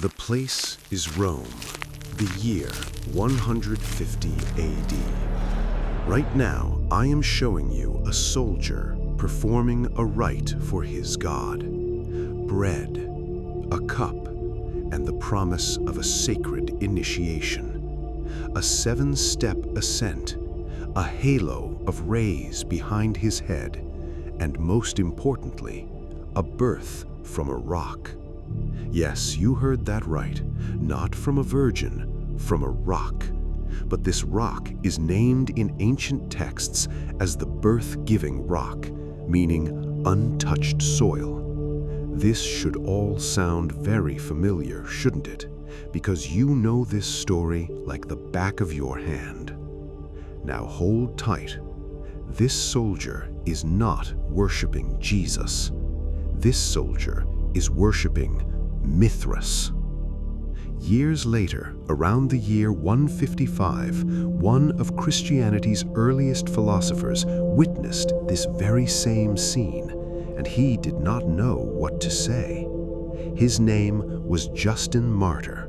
The place is Rome, the year 150 AD. Right now, I am showing you a soldier performing a rite for his god. Bread, a cup, and the promise of a sacred initiation. A 7-step ascent, a halo of rays behind his head, and most importantly, a birth from a rock. Yes, you heard that right. Not from a virgin, from a rock. But this rock is named in ancient texts as the birth-giving rock, meaning untouched soil. This should all sound very familiar, shouldn't it? Because you know this story like the back of your hand. Now hold tight. This soldier is not worshiping Jesus. This soldier is worshiping Mithras. Years later, around the year 155, one of Christianity's earliest philosophers witnessed this very same scene, and he did not know what to say. His name was Justin Martyr.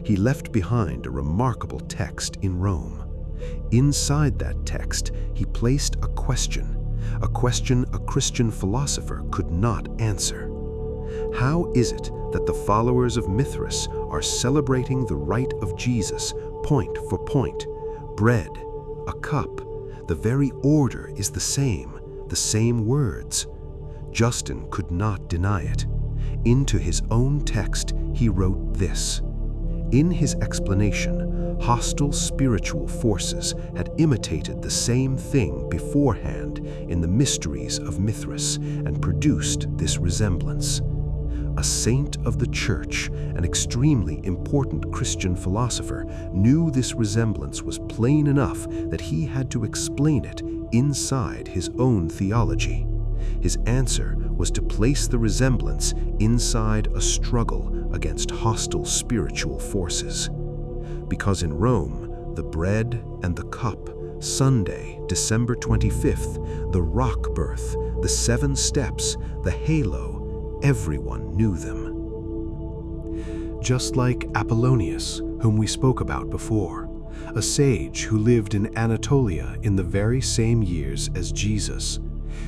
He left behind a remarkable text in Rome. Inside that text, he placed a question a Christian philosopher could not answer. How is it that the followers of Mithras are celebrating the rite of Jesus point for point? Bread, a cup, the very order is the same words. Justin could not deny it. Into his own text, he wrote this. In his explanation, hostile spiritual forces had imitated the same thing beforehand in the mysteries of Mithras and produced this resemblance. A saint of the church, an extremely important Christian philosopher, knew this resemblance was plain enough that he had to explain it inside his own theology. His answer was to place the resemblance inside a struggle against hostile spiritual forces. Because in Rome, the bread and the cup, Sunday, December 25th, the rock birth, the 7 steps, the halo, everyone knew them. Just like Apollonius, whom we spoke about before, a sage who lived in Anatolia in the very same years as Jesus.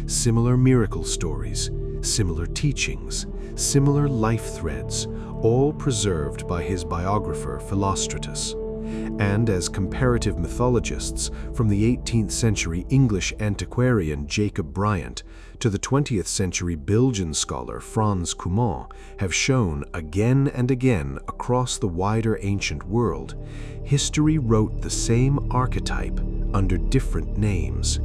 Similar miracle stories, similar teachings, similar life threads, all preserved by his biographer Philostratus. And as comparative mythologists, from the 18th century English antiquarian Jacob Bryant to the 20th century Belgian scholar Franz Cumont have shown again and again across the wider ancient world, history wrote the same archetype under different names.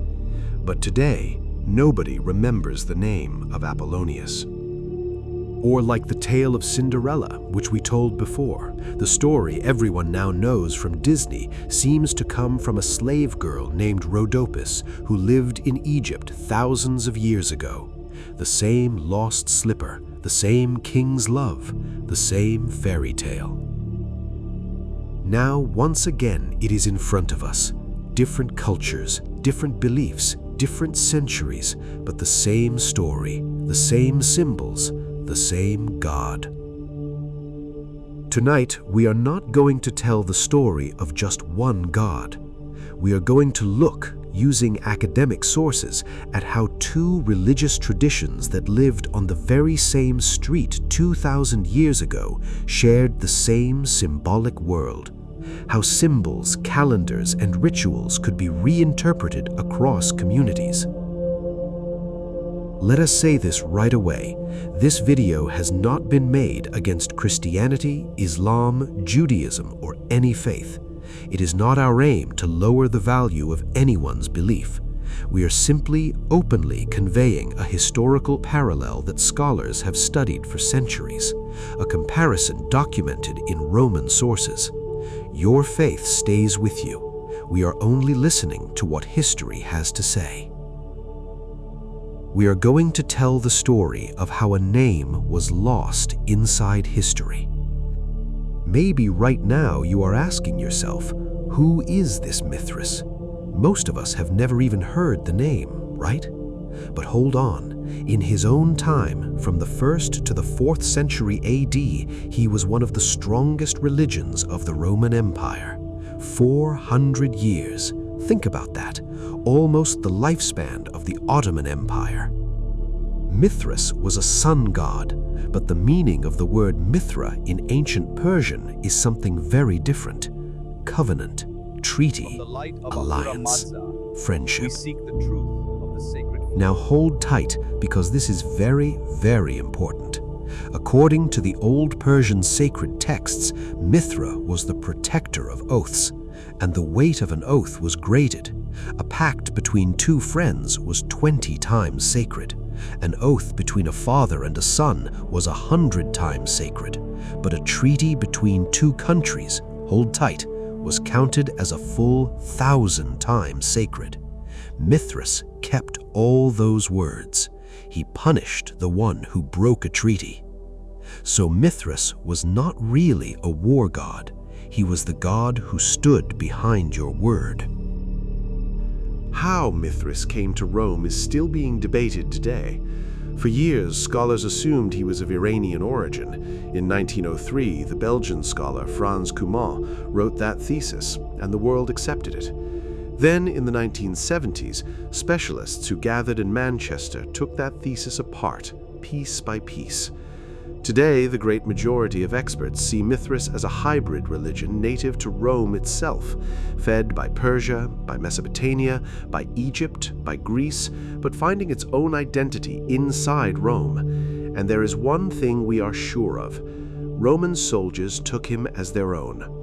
But today, nobody remembers the name of Apollonius. Or like the tale of Cinderella, which we told before, the story everyone now knows from Disney seems to come from a slave girl named Rhodopis who lived in Egypt thousands of years ago. The same lost slipper, the same king's love, the same fairy tale. Now, once again, it is in front of us. Different cultures, different beliefs, different centuries, but the same story, the same symbols, the same God. Tonight, we are not going to tell the story of just one God. We are going to look, using academic sources, at how 2 religious traditions that lived on the very same street 2,000 years ago shared the same symbolic world. How symbols, calendars, and rituals could be reinterpreted across communities. Let us say this right away. This video has not been made against Christianity, Islam, Judaism, or any faith. It is not our aim to lower the value of anyone's belief. We are simply openly conveying a historical parallel that scholars have studied for centuries, a comparison documented in Roman sources. Your faith stays with you. We are only listening to what history has to say. We are going to tell the story of how a name was lost inside history. Maybe right now you are asking yourself, who is this Mithras? Most of us have never even heard the name, right? But hold on, In his own time, from the 1st to the 4th century AD, he was one of the strongest religions of the Roman Empire. 400 years. Think about that. Almost the lifespan of the Ottoman Empire. Mithras was a sun god, but the meaning of the word Mithra in ancient Persian is something very different. Covenant, treaty, alliance, friendship. We seek the truth of the sacred. Now hold tight, because this is very, very important. According to the old Persian sacred texts, Mithra was the protector of oaths, and the weight of an oath was graded. A pact between two friends was 20 times sacred. An oath between a father and a son was 100 times sacred. But a treaty between two countries, hold tight, was counted as a full 1,000 times sacred. Mithras kept all those words. He punished the one who broke a treaty. So Mithras was not really a war god. He was the god who stood behind your word. How Mithras came to Rome is still being debated today. For years, scholars assumed he was of Iranian origin. In 1903, the Belgian scholar Franz Cumont wrote that thesis, and the world accepted it. Then, in the 1970s, specialists who gathered in Manchester took that thesis apart, piece by piece. Today, the great majority of experts see Mithras as a hybrid religion native to Rome itself, fed by Persia, by Mesopotamia, by Egypt, by Greece, but finding its own identity inside Rome. And there is one thing we are sure of. Roman soldiers took him as their own.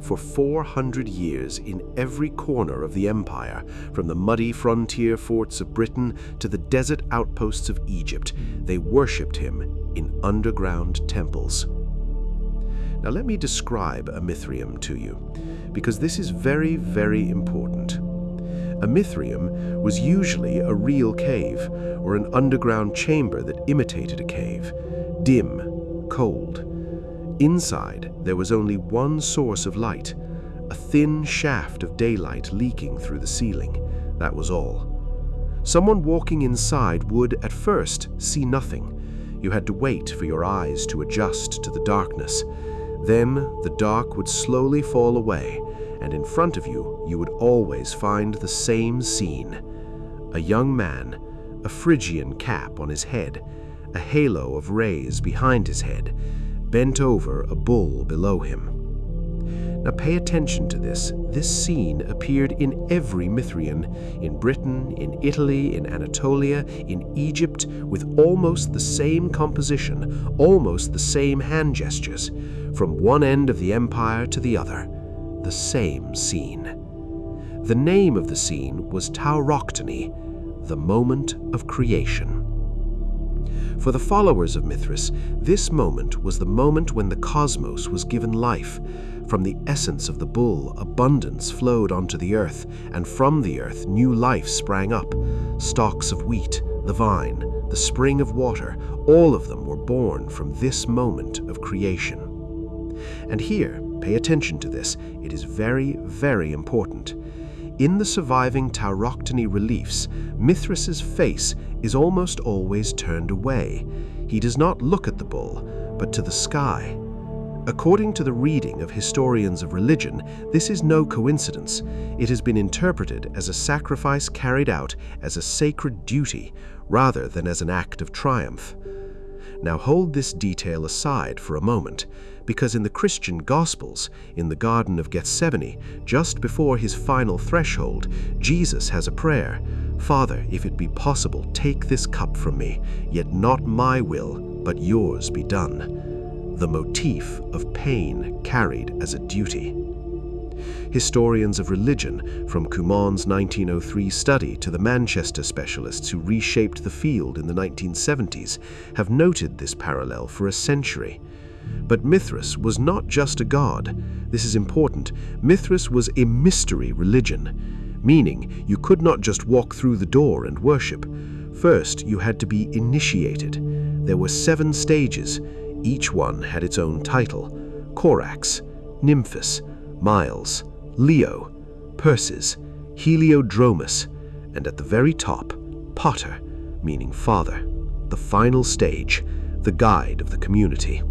For 400 years, in every corner of the empire, from the muddy frontier forts of Britain to the desert outposts of Egypt, they worshipped him in underground temples. Now let me describe a Mithraeum to you, because this is very, very important. A Mithraeum was usually a real cave, or an underground chamber that imitated a cave, dim, cold. Inside, there was only one source of light, a thin shaft of daylight leaking through the ceiling. That was all. Someone walking inside would, at first, see nothing. You had to wait for your eyes to adjust to the darkness. Then, the dark would slowly fall away, and in front of you, you would always find the same scene. A young man, a Phrygian cap on his head, a halo of rays behind his head, bent over a bull below him. Now pay attention to this. This scene appeared in every Mithraeum, in Britain, in Italy, in Anatolia, in Egypt, with almost the same composition, almost the same hand gestures, from one end of the empire to the other. The same scene. The name of the scene was Tauroctony, the moment of creation. For the followers of Mithras, this moment was the moment when the cosmos was given life. From the essence of the bull, abundance flowed onto the earth, and from the earth new life sprang up. Stalks of wheat, the vine, the spring of water, all of them were born from this moment of creation. And here, pay attention to this, it is very, very important. In the surviving Tauroctony reliefs, Mithras's face is almost always turned away. He does not look at the bull, but to the sky. According to the reading of historians of religion, this is no coincidence. It has been interpreted as a sacrifice carried out as a sacred duty, rather than as an act of triumph. Now hold this detail aside for a moment, because in the Christian Gospels, in the Garden of Gethsemane, just before his final threshold, Jesus has a prayer. "Father, if it be possible, take this cup from me, yet not my will, but yours be done." The motif of pain carried as a duty. Historians of religion, from Cumont's 1903 study to the Manchester specialists who reshaped the field in the 1970s, have noted this parallel for a century. But Mithras was not just a god. This is important. Mithras was a mystery religion, meaning you could not just walk through the door and worship. First, you had to be initiated. There were 7 stages. Each one had its own title: Corax, Nymphus, Miles, Leo, Persis, Heliodromus, and at the very top, Pater, meaning father. the final stage, the guide of the community.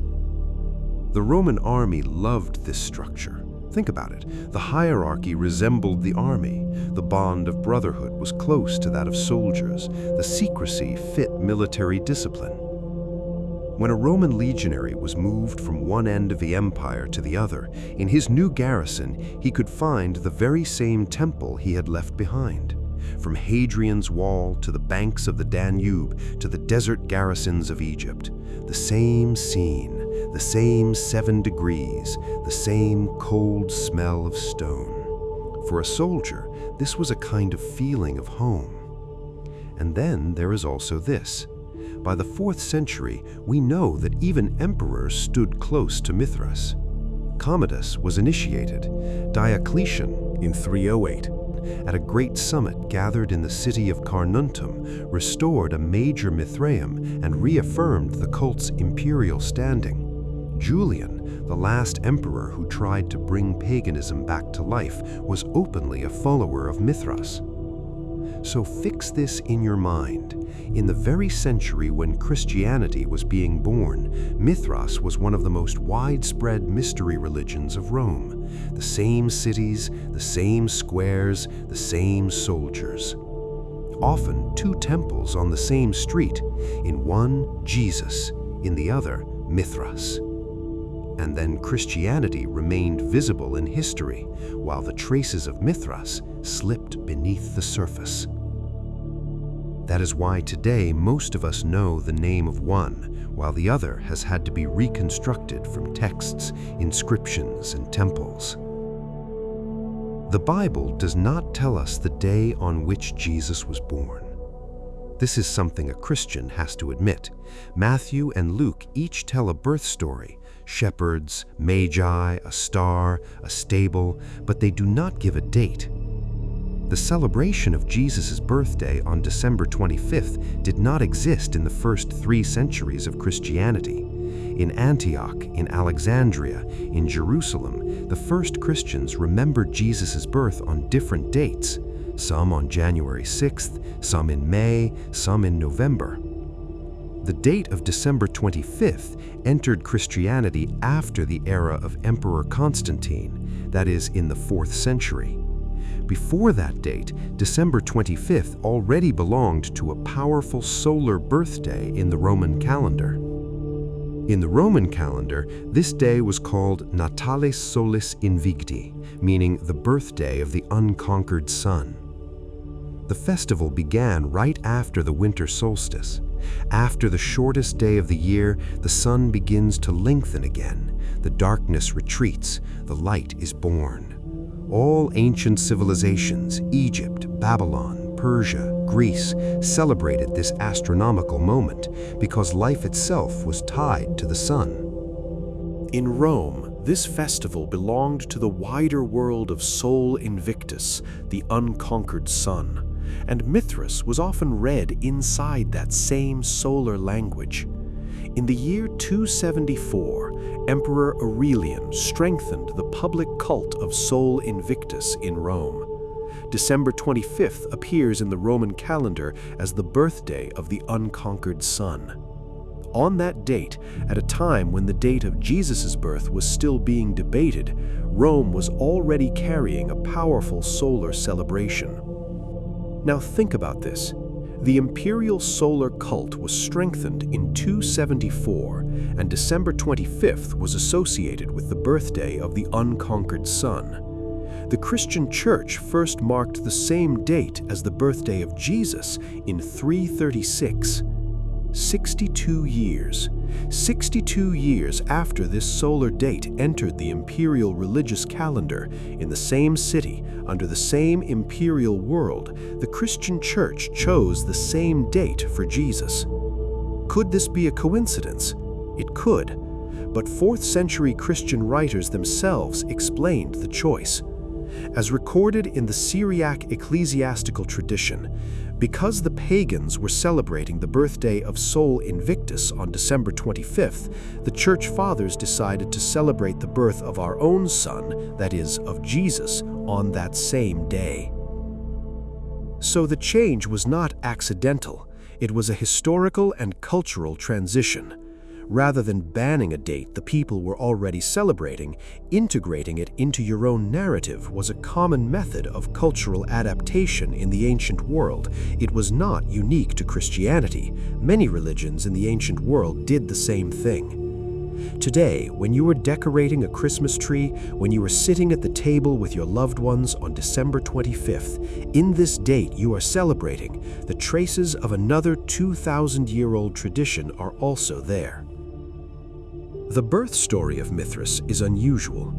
The Roman army loved this structure. Think about it. The hierarchy resembled the army. The bond of brotherhood was close to that of soldiers. The secrecy fit military discipline. When a Roman legionary was moved from one end of the empire to the other, in his new garrison, he could find the very same temple he had left behind. From Hadrian's Wall to the banks of the Danube to the desert garrisons of Egypt, the same scene, the same 7 degrees, the same cold smell of stone. For a soldier, this was a kind of feeling of home. And then there is also this. By the 4th century, we know that even emperors stood close to Mithras. Commodus was initiated. Diocletian, in 308, at a great summit gathered in the city of Carnuntum, restored a major Mithraeum and reaffirmed the cult's imperial standing. Julian, the last emperor who tried to bring paganism back to life, was openly a follower of Mithras. So fix this in your mind. In the very century when Christianity was being born, Mithras was one of the most widespread mystery religions of Rome. The same cities, the same squares, the same soldiers. Often 2 temples on the same street, in one Jesus, in the other Mithras. And then Christianity remained visible in history, while the traces of Mithras slipped beneath the surface. That is why today most of us know the name of one, while the other has had to be reconstructed from texts, inscriptions, and temples. The Bible does not tell us the day on which Jesus was born. This is something a Christian has to admit. Matthew and Luke each tell a birth story, shepherds, magi, a star, a stable, but they do not give a date. The celebration of Jesus' birthday on December 25th did not exist in the first 3 centuries of Christianity. In Antioch, in Alexandria, in Jerusalem, the first Christians remembered Jesus' birth on different dates, some on January 6th, some in May, some in November. The date of December 25th entered Christianity after the era of Emperor Constantine, that is, in the 4th century. Before that date, December 25th already belonged to a powerful solar birthday in the Roman calendar. In the Roman calendar, this day was called Natalis Solis Invicti, meaning the birthday of the unconquered sun. The festival began right after the winter solstice. After the shortest day of the year, the sun begins to lengthen again. The darkness retreats, the light is born. All ancient civilizations, Egypt, Babylon, Persia, Greece, celebrated this astronomical moment because life itself was tied to the sun. In Rome, this festival belonged to the wider world of Sol Invictus, the unconquered sun, and Mithras was often read inside that same solar language. In the year 274, Emperor Aurelian strengthened the public cult of Sol Invictus in Rome. December 25th appears in the Roman calendar as the birthday of the unconquered sun. On that date, at a time when the date of Jesus' birth was still being debated, Rome was already carrying a powerful solar celebration. Now think about this. The imperial solar cult was strengthened in 274, and December 25th was associated with the birthday of the unconquered sun. The Christian Church first marked the same date as the birthday of Jesus in 336. 62 years. 62 years after this solar date entered the imperial religious calendar, in the same city, under the same imperial world, the Christian Church chose the same date for Jesus. Could this be a coincidence? It could, but 4th century Christian writers themselves explained the choice. As recorded in the Syriac ecclesiastical tradition, because the pagans were celebrating the birthday of Sol Invictus on December 25th, the Church Fathers decided to celebrate the birth of our own Son, that is, of Jesus, on that same day. So the change was not accidental. It was a historical and cultural transition. Rather than banning a date the people were already celebrating, integrating it into your own narrative was a common method of cultural adaptation in the ancient world. It was not unique to Christianity. Many religions in the ancient world did the same thing. Today, when you are decorating a Christmas tree, when you are sitting at the table with your loved ones on December 25th, in this date you are celebrating, the traces of another 2,000-year-old tradition are also there. The birth story of Mithras is unusual.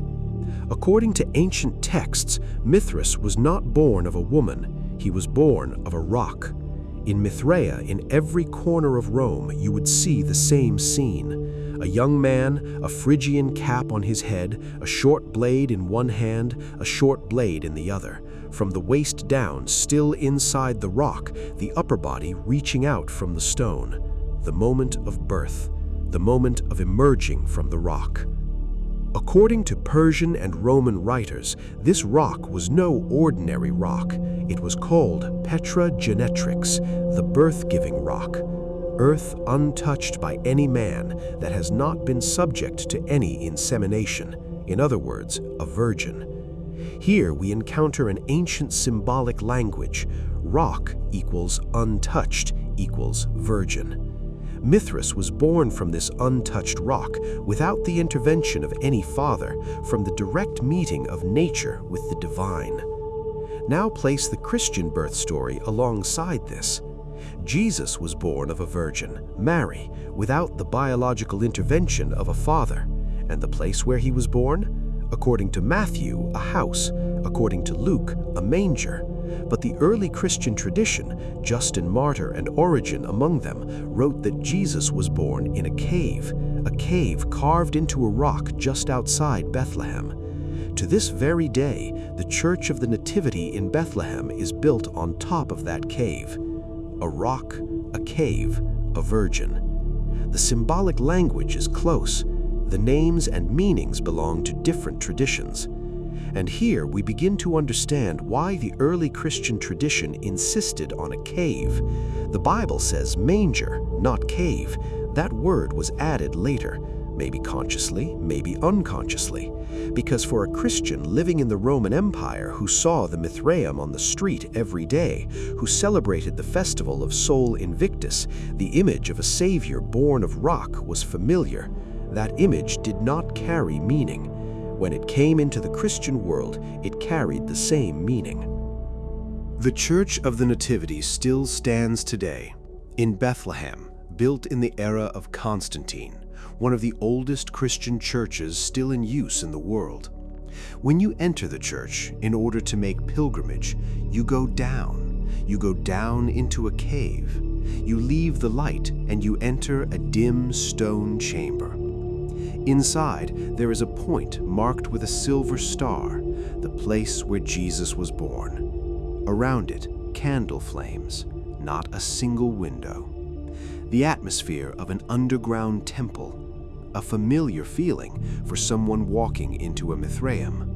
According to ancient texts, Mithras was not born of a woman, he was born of a rock. In Mithraea, in every corner of Rome, you would see the same scene. A young man, a Phrygian cap on his head, a short blade in one hand, a short blade in the other. From the waist down, still inside the rock, the upper body reaching out from the stone. The moment of birth, the moment of emerging from the rock. According to Persian and Roman writers, this rock was no ordinary rock. It was called Petra Genetrix, the birth-giving rock. Earth untouched by any man that has not been subject to any insemination, in other words, a virgin. Here we encounter an ancient symbolic language. Rock equals untouched equals virgin. Mithras was born from this untouched rock without the intervention of any father, from the direct meeting of nature with the divine. Now place the Christian birth story alongside this. Jesus was born of a virgin, Mary, without the biological intervention of a father. And the place where he was born? According to Matthew, a house. According to Luke, a manger. But the early Christian tradition, Justin Martyr and Origen among them, wrote that Jesus was born in a cave carved into a rock just outside Bethlehem. To this very day, the Church of the Nativity in Bethlehem is built on top of that cave. A rock, a cave, a virgin. The symbolic language is close. The names and meanings belong to different traditions. And here we begin to understand why the early Christian tradition insisted on a cave. The Bible says manger, not cave. That word was added later, maybe consciously, maybe unconsciously. Because for a Christian living in the Roman Empire who saw the Mithraeum on the street every day, who celebrated the festival of Sol Invictus, the image of a savior born of rock was familiar. That image did not carry meaning. When it came into the Christian world, it carried the same meaning. The Church of the Nativity still stands today in Bethlehem, built in the era of Constantine, one of the oldest Christian churches still in use in the world. When you enter the church in order to make pilgrimage, you go down. You go down into a cave. You leave the light and you enter a dim stone chamber. Inside, there is a point marked with a silver star, the place where Jesus was born. Around it, candle flames, not a single window. The atmosphere of an underground temple, a familiar feeling for someone walking into a Mithraeum.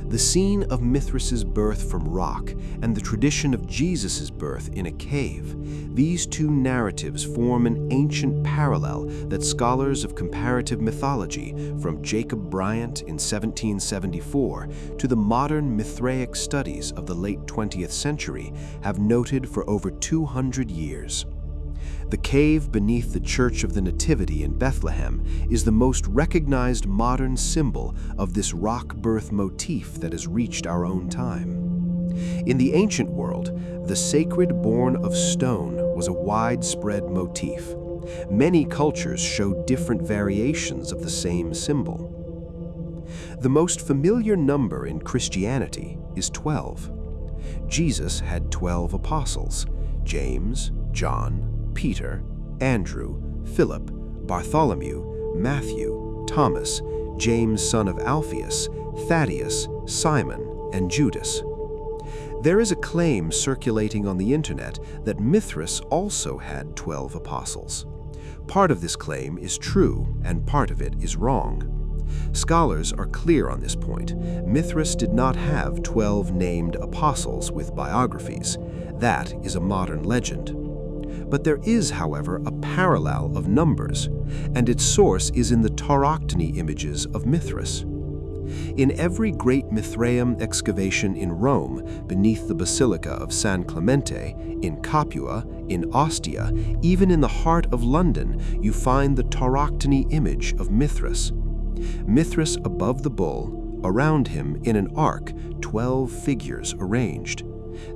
The scene of Mithras's birth from rock and the tradition of Jesus's birth in a cave, these two narratives form an ancient parallel that scholars of comparative mythology, from Jacob Bryant in 1774 to the modern Mithraic studies of the late 20th century, have noted for over 200 years. The cave beneath the Church of the Nativity in Bethlehem is the most recognized modern symbol of this rock birth motif that has reached our own time. In the ancient world, the sacred born of stone was a widespread motif. Many cultures show different variations of the same symbol. The most familiar number in Christianity is 12. Jesus had 12 apostles: James, John, Peter, Andrew, Philip, Bartholomew, Matthew, Thomas, James son of Alphaeus, Thaddeus, Simon, and Judas. There is a claim circulating on the internet that Mithras also had 12 apostles. Part of this claim is true, and part of it is wrong. Scholars are clear on this point. Mithras did not have 12 named apostles with biographies. That is a modern legend. But there is, however, a parallel of numbers, and its source is in the Tauroctony images of Mithras. In every great Mithraeum excavation in Rome, beneath the Basilica of San Clemente, in Capua, in Ostia, even in the heart of London, you find the Tauroctony image of Mithras. Mithras above the bull, around him in an arc, 12 figures arranged.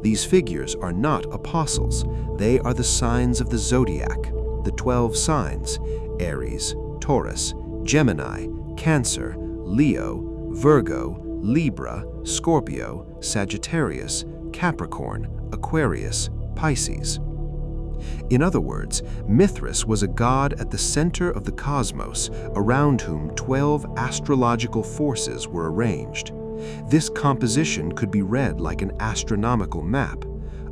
These figures are not apostles. They are the signs of the Zodiac, the 12 signs: Aries, Taurus, Gemini, Cancer, Leo, Virgo, Libra, Scorpio, Sagittarius, Capricorn, Aquarius, Pisces. In other words, Mithras was a god at the center of the cosmos, around whom 12 astrological forces were arranged. This composition could be read like an astronomical map.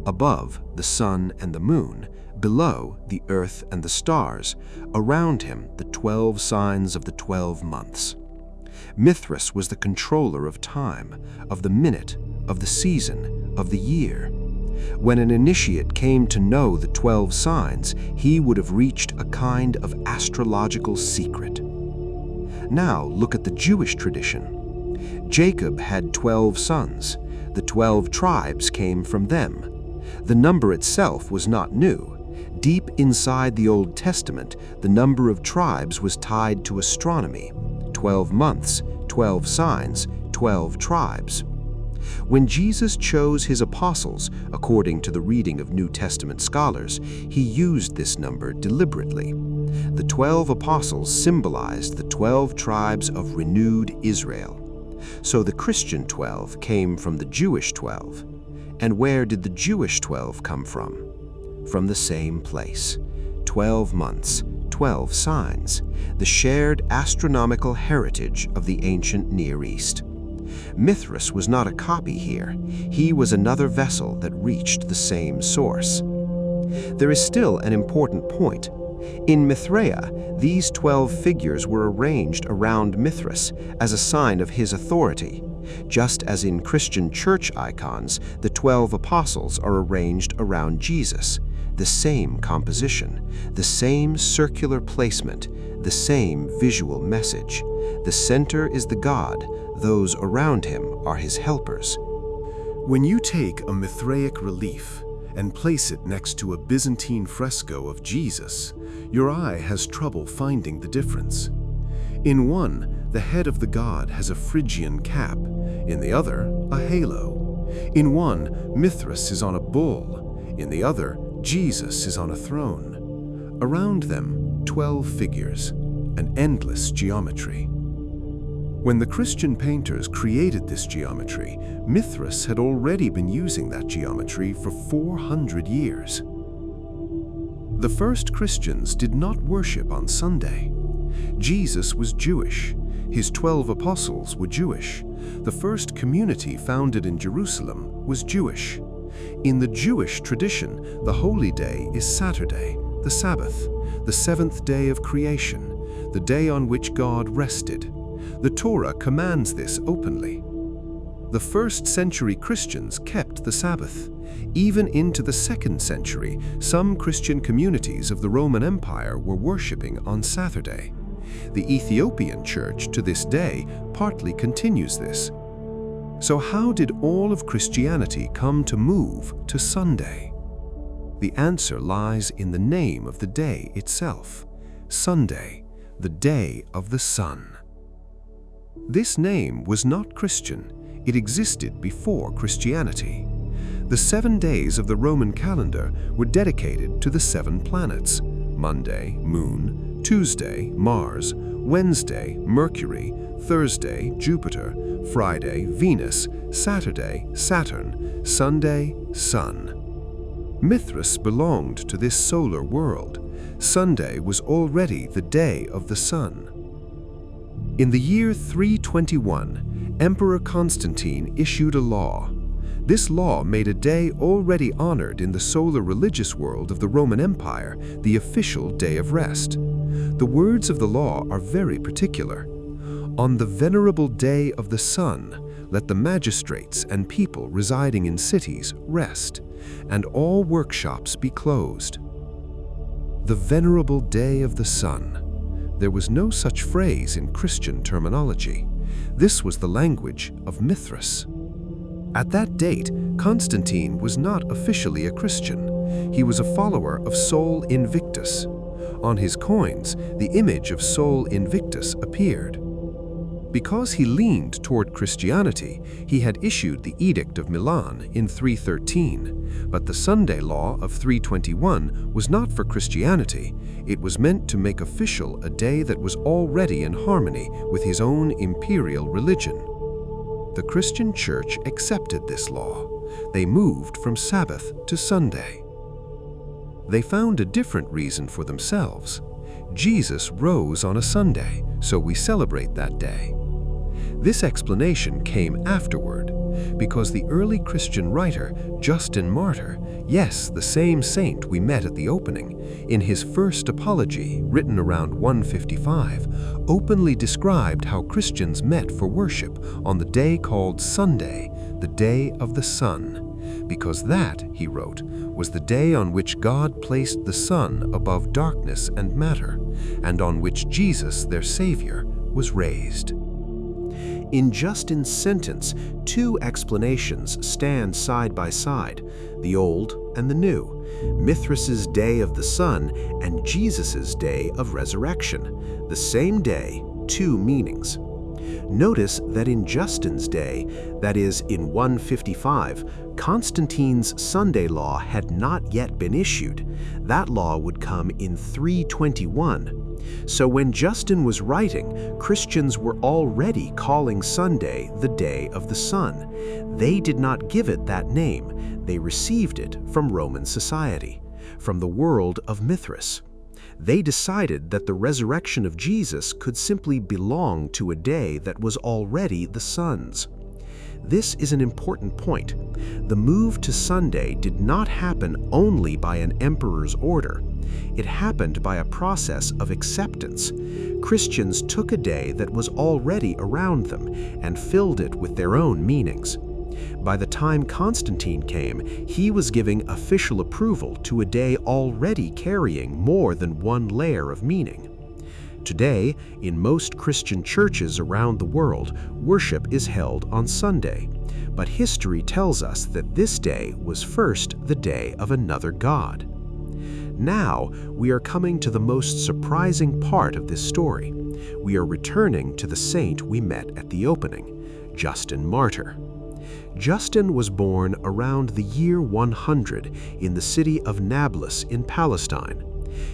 Above, the sun and the moon; below, the earth and the stars; around him, the 12 signs of the 12 months. Mithras was the controller of time, of the minute, of the season, of the year. When an initiate came to know the 12 signs, he would have reached a kind of astrological secret. Now look at the Jewish tradition. Jacob had 12 sons. The 12 tribes came from them. The number itself was not new. Deep inside the Old Testament, the number of tribes was tied to astronomy. 12 months, 12 signs, 12 tribes. When Jesus chose his apostles, according to the reading of New Testament scholars, he used this number deliberately. The 12 apostles symbolized the 12 tribes of renewed Israel. So the Christian 12 came from the Jewish 12. And where did the Jewish 12 come from? From the same place. 12 months, 12 signs, the shared astronomical heritage of the ancient Near East. Mithras was not a copy here. He was another vessel that reached the same source. There is still an important point. In Mithraea, these 12 figures were arranged around Mithras as a sign of his authority. Just as in Christian church icons, the 12 apostles are arranged around Jesus. The same composition, the same circular placement, the same visual message. The center is the God, those around him are his helpers. When you take a Mithraic relief and place it next to a Byzantine fresco of Jesus, your eye has trouble finding the difference. In one, the head of the god has a Phrygian cap, in the other, a halo. In one, Mithras is on a bull, in the other, Jesus is on a throne. Around them, 12 figures, an endless geometry. When the Christian painters created this geometry, Mithras had already been using that geometry for 400 years. The first Christians did not worship on Sunday. Jesus was Jewish. His 12 apostles were Jewish. The first community founded in Jerusalem was Jewish. In the Jewish tradition, the holy day is Saturday, the Sabbath, the seventh day of creation, the day on which God rested. The Torah commands this openly. The first-century Christians kept the Sabbath. Even into the 2nd century, some Christian communities of the Roman Empire were worshipping on Saturday. The Ethiopian Church, to this day, partly continues this. So how did all of Christianity come to move to Sunday? The answer lies in the name of the day itself: Sunday, the day of the sun. This name was not Christian. It existed before Christianity. The 7 days of the Roman calendar were dedicated to the 7 planets: Monday, Moon; Tuesday, Mars; Wednesday, Mercury; Thursday, Jupiter; Friday, Venus; Saturday, Saturn; Sunday, Sun. Mithras belonged to this solar world. Sunday was already the day of the sun. In the year 321, Emperor Constantine issued a law. This law made a day already honored in the solar religious world of the Roman Empire the official day of rest. The words of the law are very particular. On the venerable day of the sun, let the magistrates and people residing in cities rest, and all workshops be closed. the venerable day of the sun. There was no such phrase in Christian terminology. This was the language of Mithras. At that date, Constantine was not officially a Christian. He was a follower of Sol Invictus. On his coins, the image of Sol Invictus appeared. Because he leaned toward Christianity, he had issued the Edict of Milan in 313, but the Sunday law of 321 was not for Christianity. It was meant to make official a day that was already in harmony with his own imperial religion. The Christian Church accepted this law. They moved from Sabbath to Sunday. They found a different reason for themselves. Jesus rose on a Sunday, so we celebrate that day. This explanation came afterward, because the early Christian writer Justin Martyr, yes, the same saint we met at the opening, in his first apology, written around 155, openly described how Christians met for worship on the day called Sunday, the day of the sun, because that, he wrote, was the day on which God placed the sun above darkness and matter, and on which Jesus, their Savior, was raised. In Justin's sentence, two explanations stand side by side, the old and the new, Mithras's day of the sun and Jesus's day of resurrection, the same day, two meanings. Notice that in Justin's day, that is in 155, Constantine's Sunday law had not yet been issued. That law would come in 321. So when Justin was writing, Christians were already calling Sunday the day of the sun. They did not give it that name. They received it from Roman society, from the world of Mithras. They decided that the resurrection of Jesus could simply belong to a day that was already the sun's. This is an important point. The move to Sunday did not happen only by an emperor's order. It happened by a process of acceptance. Christians took a day that was already around them and filled it with their own meanings. By the time Constantine came, he was giving official approval to a day already carrying more than one layer of meaning. Today, in most Christian churches around the world, worship is held on Sunday. But history tells us that this day was first the day of another god. Now, we are coming to the most surprising part of this story. We are returning to the saint we met at the opening, Justin Martyr. Justin was born around the year 100 in the city of Nablus in Palestine.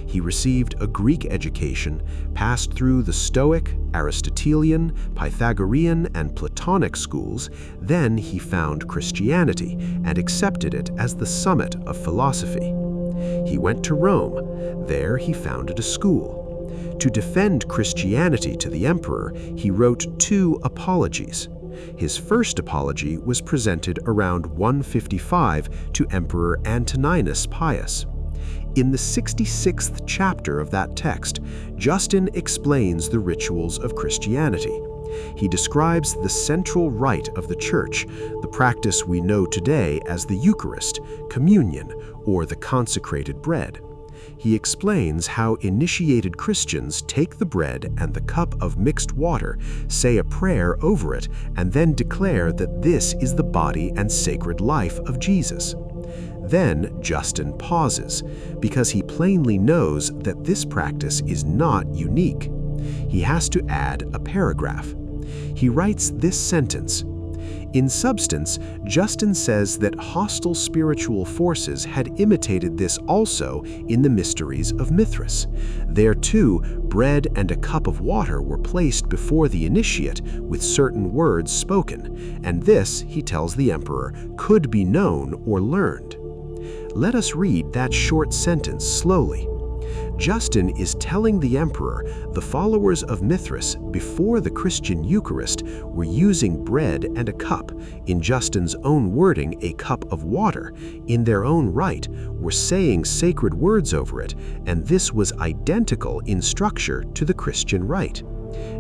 He received a Greek education, passed through the Stoic, Aristotelian, Pythagorean, and Platonic schools. Then he found Christianity and accepted it as the summit of philosophy. He went to Rome. There he founded a school. To defend Christianity to the emperor, he wrote two apologies. His first apology was presented around 155 to Emperor Antoninus Pius. In the 66th chapter of that text, Justin explains the rituals of Christianity. He describes the central rite of the Church, the practice we know today as the Eucharist, communion, or the consecrated bread. He explains how initiated Christians take the bread and the cup of mixed water, say a prayer over it, and then declare that this is the body and sacred life of Jesus. Then Justin pauses, because he plainly knows that this practice is not unique. He has to add a paragraph. He writes this sentence. In substance, Justin says that hostile spiritual forces had imitated this also in the mysteries of Mithras. There too, bread and a cup of water were placed before the initiate with certain words spoken, and this, he tells the emperor, could be known or learned. Let us read that short sentence slowly. Justin is telling the emperor the followers of Mithras before the Christian Eucharist were using bread and a cup, in Justin's own wording a cup of water, in their own rite, were saying sacred words over it, and this was identical in structure to the Christian rite.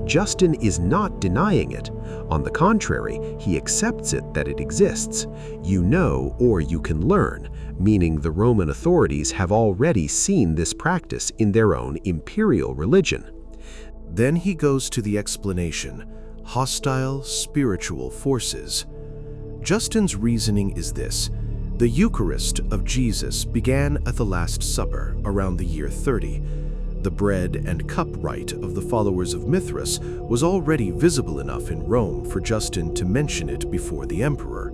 Justin is not denying it. On the contrary, he accepts it that it exists. You know or you can learn, meaning the Roman authorities have already seen this practice in their own imperial religion. Then he goes to the explanation, hostile spiritual forces. Justin's reasoning is this. The Eucharist of Jesus began at the Last Supper around the year 30. The bread and cup rite of the followers of Mithras was already visible enough in Rome for Justin to mention it before the emperor.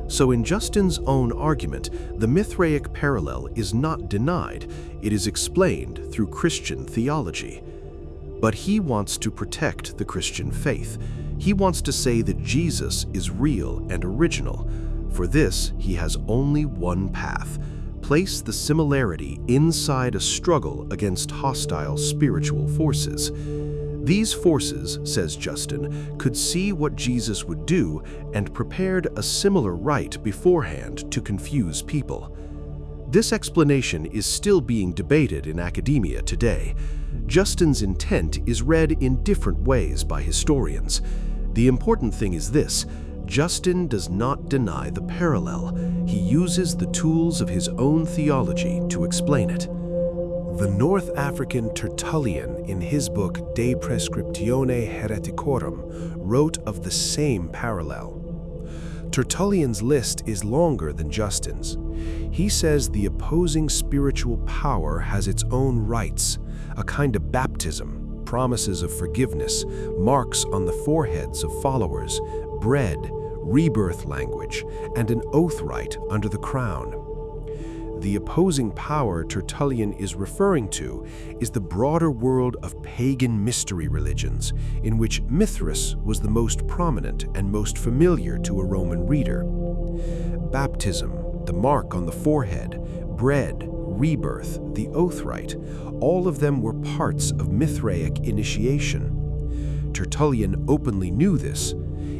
So in Justin's own argument, the Mithraic parallel is not denied, it is explained through Christian theology. But he wants to protect the Christian faith. He wants to say that Jesus is real and original. For this, he has only one path. Place the similarity inside a struggle against hostile spiritual forces. These forces, says Justin, could see what Jesus would do and prepared a similar rite beforehand to confuse people. This explanation is still being debated in academia today. Justin's intent is read in different ways by historians. The important thing is this: Justin does not deny the parallel. He uses the tools of his own theology to explain it. The North African Tertullian, in his book De Prescriptione Hereticorum, wrote of the same parallel. Tertullian's list is longer than Justin's. He says the opposing spiritual power has its own rites, a kind of baptism, promises of forgiveness, marks on the foreheads of followers, bread, rebirth language, and an oath rite under the crown. The opposing power Tertullian is referring to is the broader world of pagan mystery religions, in which Mithras was the most prominent and most familiar to a Roman reader. Baptism, the mark on the forehead, bread, rebirth, the oath rite, all of them were parts of Mithraic initiation. Tertullian openly knew this.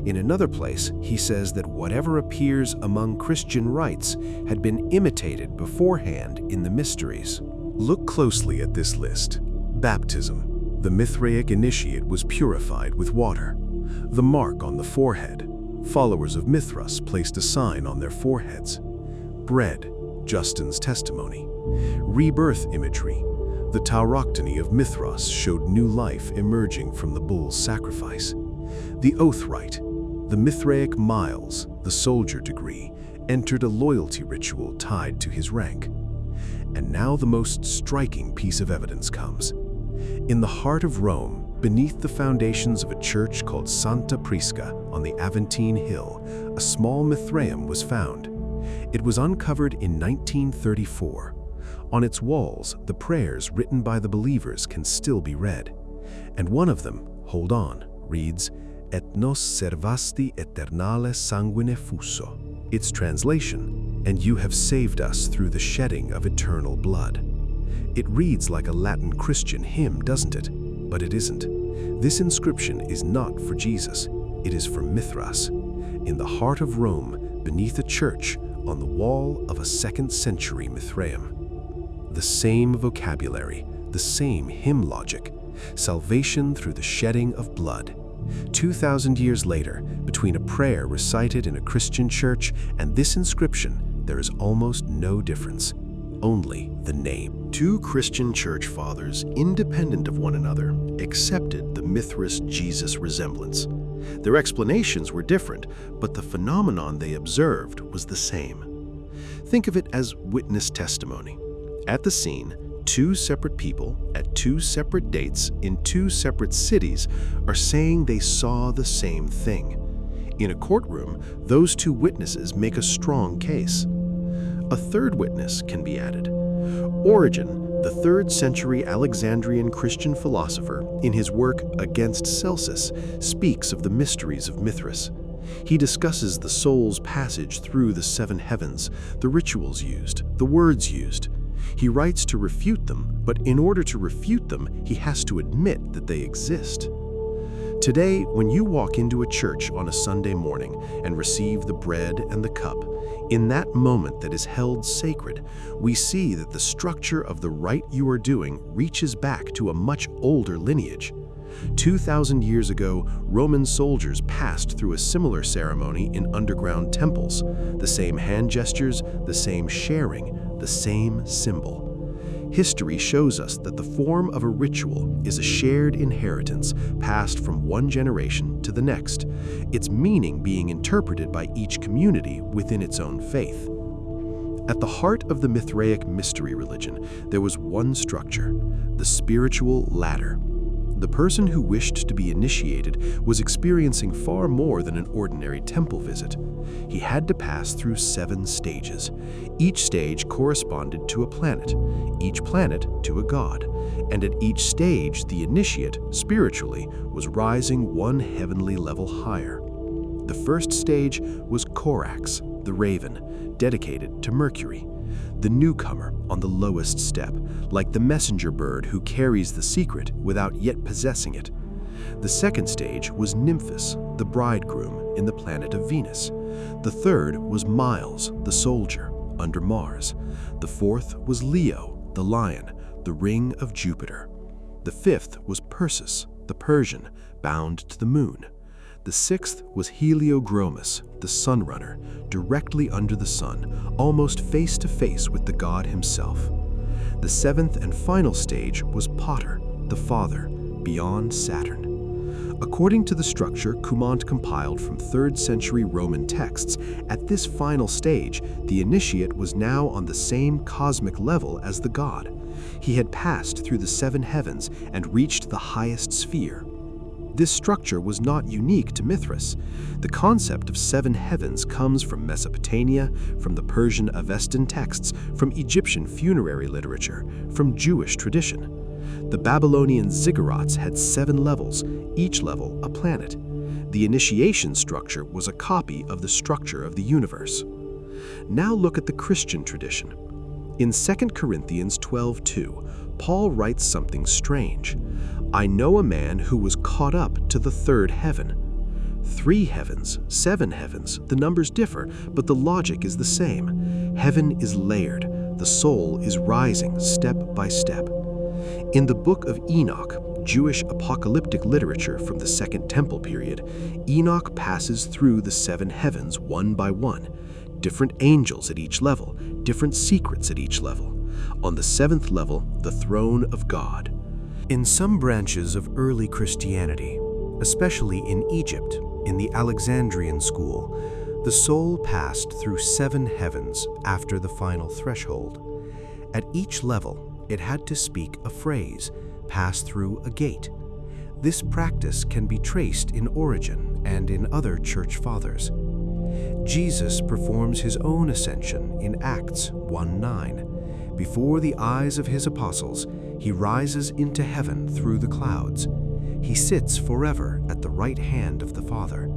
In another place, he says that whatever appears among Christian rites had been imitated beforehand in the mysteries. Look closely at this list. Baptism. The Mithraic initiate was purified with water. The mark on the forehead. Followers of Mithras placed a sign on their foreheads. Bread. Justin's testimony. Rebirth imagery. The Tauroctony of Mithras showed new life emerging from the bull's sacrifice. The oath rite. The Mithraic miles, the soldier degree, entered a loyalty ritual tied to his rank. And now the most striking piece of evidence comes. In the heart of Rome, beneath the foundations of a church called Santa Prisca on the Aventine Hill, a small Mithraeum was found. It was uncovered in 1934. On its walls, the prayers written by the believers can still be read. And one of them, hold on, reads, Et nos servasti eternale sanguine fuso. Its translation, and you have saved us through the shedding of eternal blood. It reads like a Latin Christian hymn, doesn't it? But it isn't. This inscription is not for Jesus. It is for Mithras. In the heart of Rome, beneath a church, on the wall of a 2nd century Mithraeum. The same vocabulary, the same hymn logic. Salvation through the shedding of blood. 2,000 years later, between a prayer recited in a Christian church and this inscription, there is almost no difference, only the name. Two Christian church fathers, independent of one another, accepted the Mithras-Jesus resemblance. Their explanations were different, but the phenomenon they observed was the same. Think of it as witness testimony. At the scene, two separate people at two separate dates in two separate cities are saying they saw the same thing. In a courtroom, those two witnesses make a strong case. A third witness can be added. Origen, the 3rd century Alexandrian Christian philosopher, in his work Against Celsus, speaks of the mysteries of Mithras. He discusses the soul's passage through the 7 heavens, the rituals used, the words used. He writes to refute them, but in order to refute them, he has to admit that they exist. Today, when you walk into a church on a Sunday morning and receive the bread and the cup, in that moment that is held sacred, we see that the structure of the rite you are doing reaches back to a much older lineage. 2,000 years ago, Roman soldiers passed through a similar ceremony in underground temples. The same hand gestures, the same sharing, the same symbol. History shows us that the form of a ritual is a shared inheritance passed from one generation to the next, its meaning being interpreted by each community within its own faith. At the heart of the Mithraic mystery religion, there was one structure, the spiritual ladder. The person who wished to be initiated was experiencing far more than an ordinary temple visit. He had to pass through 7 stages. Each stage corresponded to a planet, each planet to a god, and at each stage the initiate, spiritually, was rising one heavenly level higher. The first stage was Corax, the raven, dedicated to Mercury. The newcomer on the lowest step, like the messenger bird who carries the secret without yet possessing it. The second stage was Nymphus, the bridegroom, in the planet of Venus. The third was Miles, the soldier, under Mars. The fourth was Leo, the lion, the ring of Jupiter. The fifth was Perseus, the Persian, bound to the moon. The sixth was Heliogromus, the sunrunner, directly under the sun, almost face to face with the god himself. The seventh and final stage was Potter, the father, beyond Saturn. According to the structure Cumont compiled from 3rd century Roman texts, at this final stage, the initiate was now on the same cosmic level as the god. He had passed through the 7 heavens and reached the highest sphere. This structure was not unique to Mithras. The concept of 7 heavens comes from Mesopotamia, from the Persian Avestan texts, from Egyptian funerary literature, from Jewish tradition. The Babylonian ziggurats had 7 levels, each level a planet. The initiation structure was a copy of the structure of the universe. Now look at the Christian tradition. In 2 Corinthians 12:2, Paul writes something strange. I know a man who was caught up to the 3rd heaven. 3 heavens, 7 heavens, the numbers differ, but the logic is the same. Heaven is layered, the soul is rising step by step. In the Book of Enoch, Jewish apocalyptic literature from the Second Temple period, Enoch passes through the 7 heavens one by one. Different angels at each level, different secrets at each level. On the 7th level, the throne of God. In some branches of early Christianity, especially in Egypt, in the Alexandrian school, the soul passed through 7 heavens after the final threshold. At each level, it had to speak a phrase, pass through a gate. This practice can be traced in Origen and in other church fathers. Jesus performs his own ascension in Acts 1:9. Before the eyes of his apostles, he rises into heaven through the clouds. He sits forever at the right hand of the Father.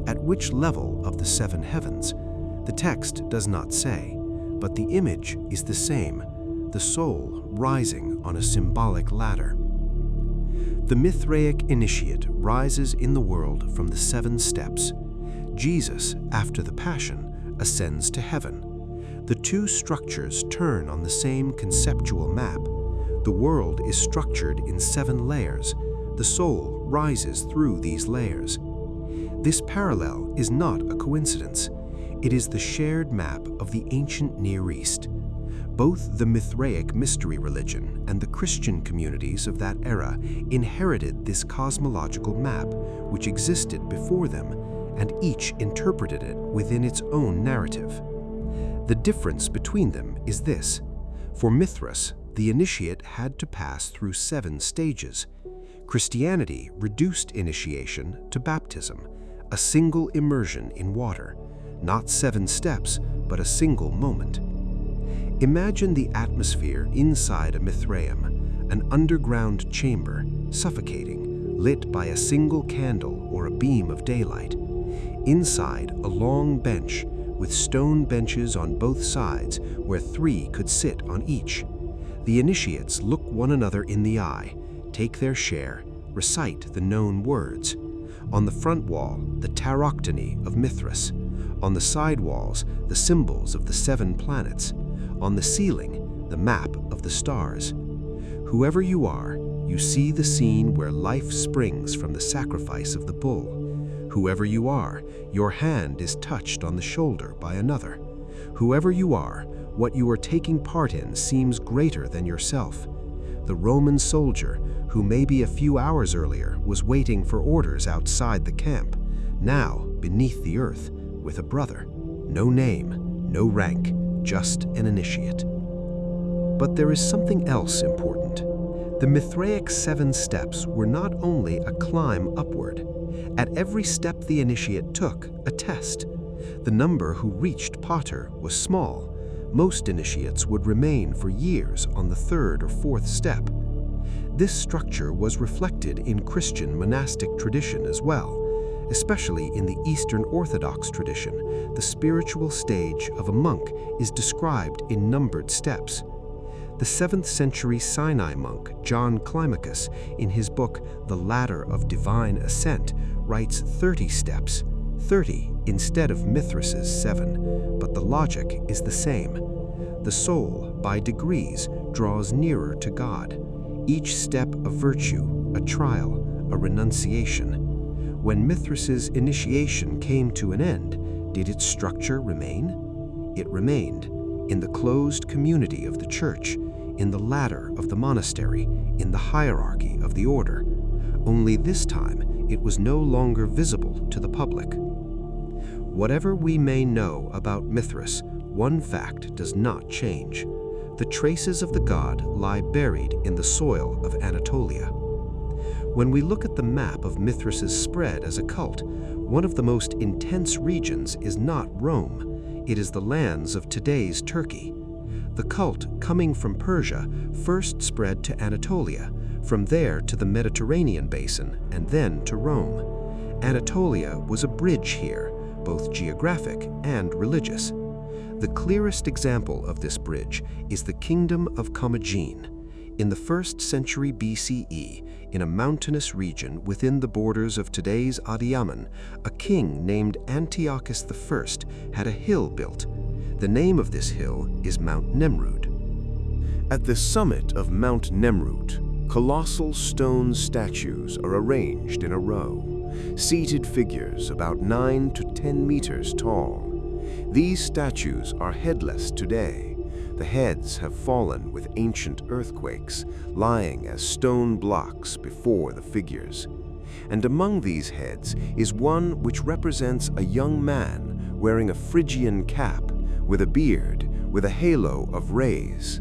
At which level of the 7 heavens? The text does not say, but the image is the same, the soul rising on a symbolic ladder. The Mithraic initiate rises in the world from the 7 steps. Jesus, after the Passion, ascends to heaven. The 2 structures turn on the same conceptual map. The world is structured in 7 layers. The soul rises through these layers. This parallel is not a coincidence. It is the shared map of the ancient Near East. Both the Mithraic mystery religion and the Christian communities of that era inherited this cosmological map, which existed before them, and each interpreted it within its own narrative. The difference between them is this. For Mithras, the initiate had to pass through 7 stages. Christianity reduced initiation to baptism, a single immersion in water, not 7 steps, but a single moment. Imagine the atmosphere inside a Mithraeum, an underground chamber, suffocating, lit by a single candle or a beam of daylight. Inside, a long bench, with stone benches on both sides where 3 could sit on each. The initiates look one another in the eye, take their share, recite the known words. On the front wall, the Tauroctony of Mithras. On the side walls, the symbols of the 7 planets. On the ceiling, the map of the stars. Whoever you are, you see the scene where life springs from the sacrifice of the bull. Whoever you are, your hand is touched on the shoulder by another. Whoever you are, what you are taking part in seems greater than yourself. The Roman soldier, who maybe a few hours earlier was waiting for orders outside the camp, now beneath the earth with a brother. No name, no rank, just an initiate. But there is something else important. The Mithraic 7 steps were not only a climb upward. At every step the initiate took, a test. The number who reached Pater was small. Most initiates would remain for years on the 3rd or 4th step. This structure was reflected in Christian monastic tradition as well. Especially in the Eastern Orthodox tradition, the spiritual stage of a monk is described in numbered steps. The 7th century Sinai monk John Climacus, in his book The Ladder of Divine Ascent, writes 30 steps, 30 instead of Mithras's 7, but the logic is the same. The soul, by degrees, draws nearer to God. Each step a virtue, a trial, a renunciation. When Mithras's initiation came to an end, did its structure remain? It remained in the closed community of the church, in the ladder of the monastery, in the hierarchy of the order. Only this time, it was no longer visible to the public. Whatever we may know about Mithras, one fact does not change. The traces of the god lie buried in the soil of Anatolia. When we look at the map of Mithras's spread as a cult, one of the most intense regions is not Rome. It is the lands of today's Turkey. The cult, coming from Persia, first spread to Anatolia, from there to the Mediterranean basin, and then to Rome. Anatolia was a bridge here, both geographic and religious. The clearest example of this bridge is the kingdom of Commagene. In the 1st century BCE, in a mountainous region within the borders of today's Adıyaman, a king named Antiochus I had a hill built. The name of this hill is Mount Nemrut. At the summit of Mount Nemrut, colossal stone statues are arranged in a row, seated figures about 9 to 10 meters tall. These statues are headless today. The heads have fallen with ancient earthquakes, lying as stone blocks before the figures. And among these heads is one which represents a young man wearing a Phrygian cap, with a beard, with a halo of rays.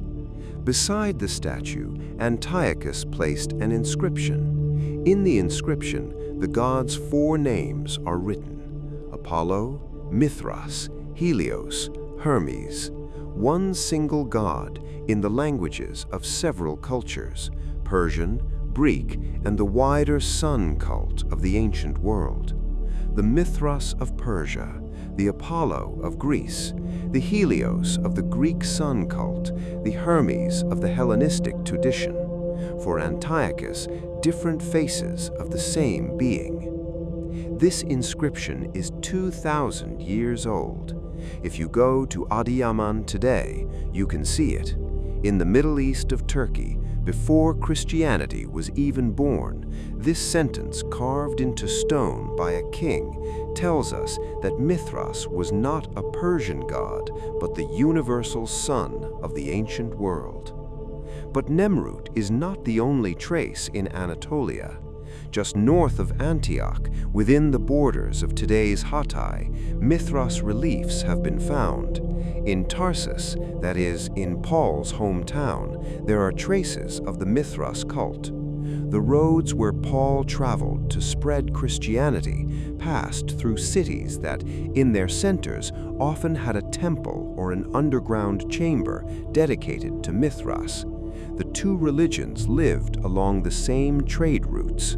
Beside the statue, Antiochus placed an inscription. In the inscription, the god's 4 names are written: Apollo, Mithras, Helios, Hermes. One single god in the languages of several cultures, Persian, Greek, and the wider sun cult of the ancient world. The Mithras of Persia, the Apollo of Greece, the Helios of the Greek sun cult, the Hermes of the Hellenistic tradition. For Antiochus, different faces of the same being. This inscription is 2,000 years old. If you go to Adıyaman today, you can see it. In the Middle East of Turkey, before Christianity was even born, this sentence carved into stone by a king tells us that Mithras was not a Persian god, but the universal sun of the ancient world. But Nemrut is not the only trace in Anatolia. Just north of Antioch, within the borders of today's Hatay, Mithras reliefs have been found. In Tarsus, that is, in Paul's hometown, there are traces of the Mithras cult. The roads where Paul traveled to spread Christianity passed through cities that, in their centers, often had a temple or an underground chamber dedicated to Mithras. The 2 religions lived along the same trade routes.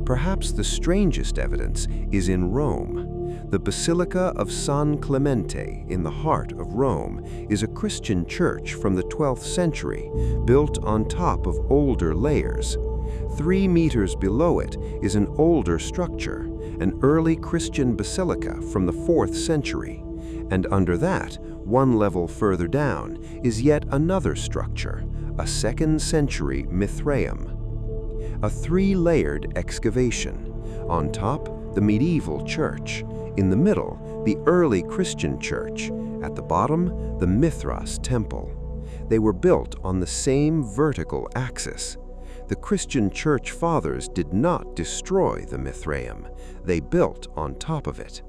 Perhaps the strangest evidence is in Rome. The Basilica of San Clemente in the heart of Rome is a Christian church from the 12th century, built on top of older layers. 3 meters below it is an older structure, an early Christian basilica from the 4th century. And under that, 1 level further down, is yet another structure, a 2nd century Mithraeum. a three-layered excavation. On top, the medieval church. In the middle, the early Christian church. At the bottom, the Mithras temple. They were built on the same vertical axis. The Christian church fathers did not destroy the Mithraeum. They built on top of it.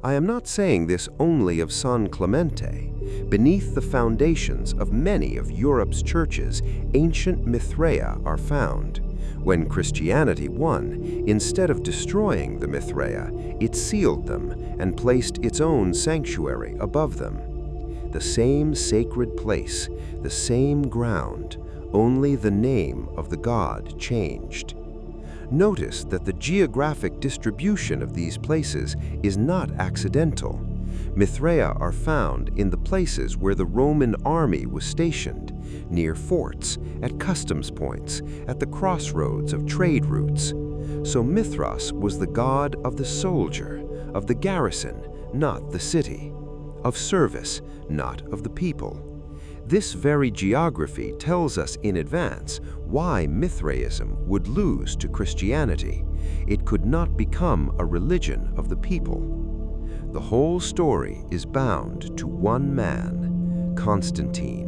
I am not saying this only of San Clemente. Beneath the foundations of many of Europe's churches, ancient Mithraea are found. When Christianity won, instead of destroying the Mithraea, it sealed them and placed its own sanctuary above them. The same sacred place, the same ground, only the name of the god changed. Notice that the geographic distribution of these places is not accidental. Mithraea are found in the places where the Roman army was stationed, near forts, at customs points, at the crossroads of trade routes. So Mithras was the god of the soldier, of the garrison, not the city, of service, not of the people. This very geography tells us in advance why Mithraism would lose to Christianity. It could not become a religion of the people. The whole story is bound to one man, Constantine.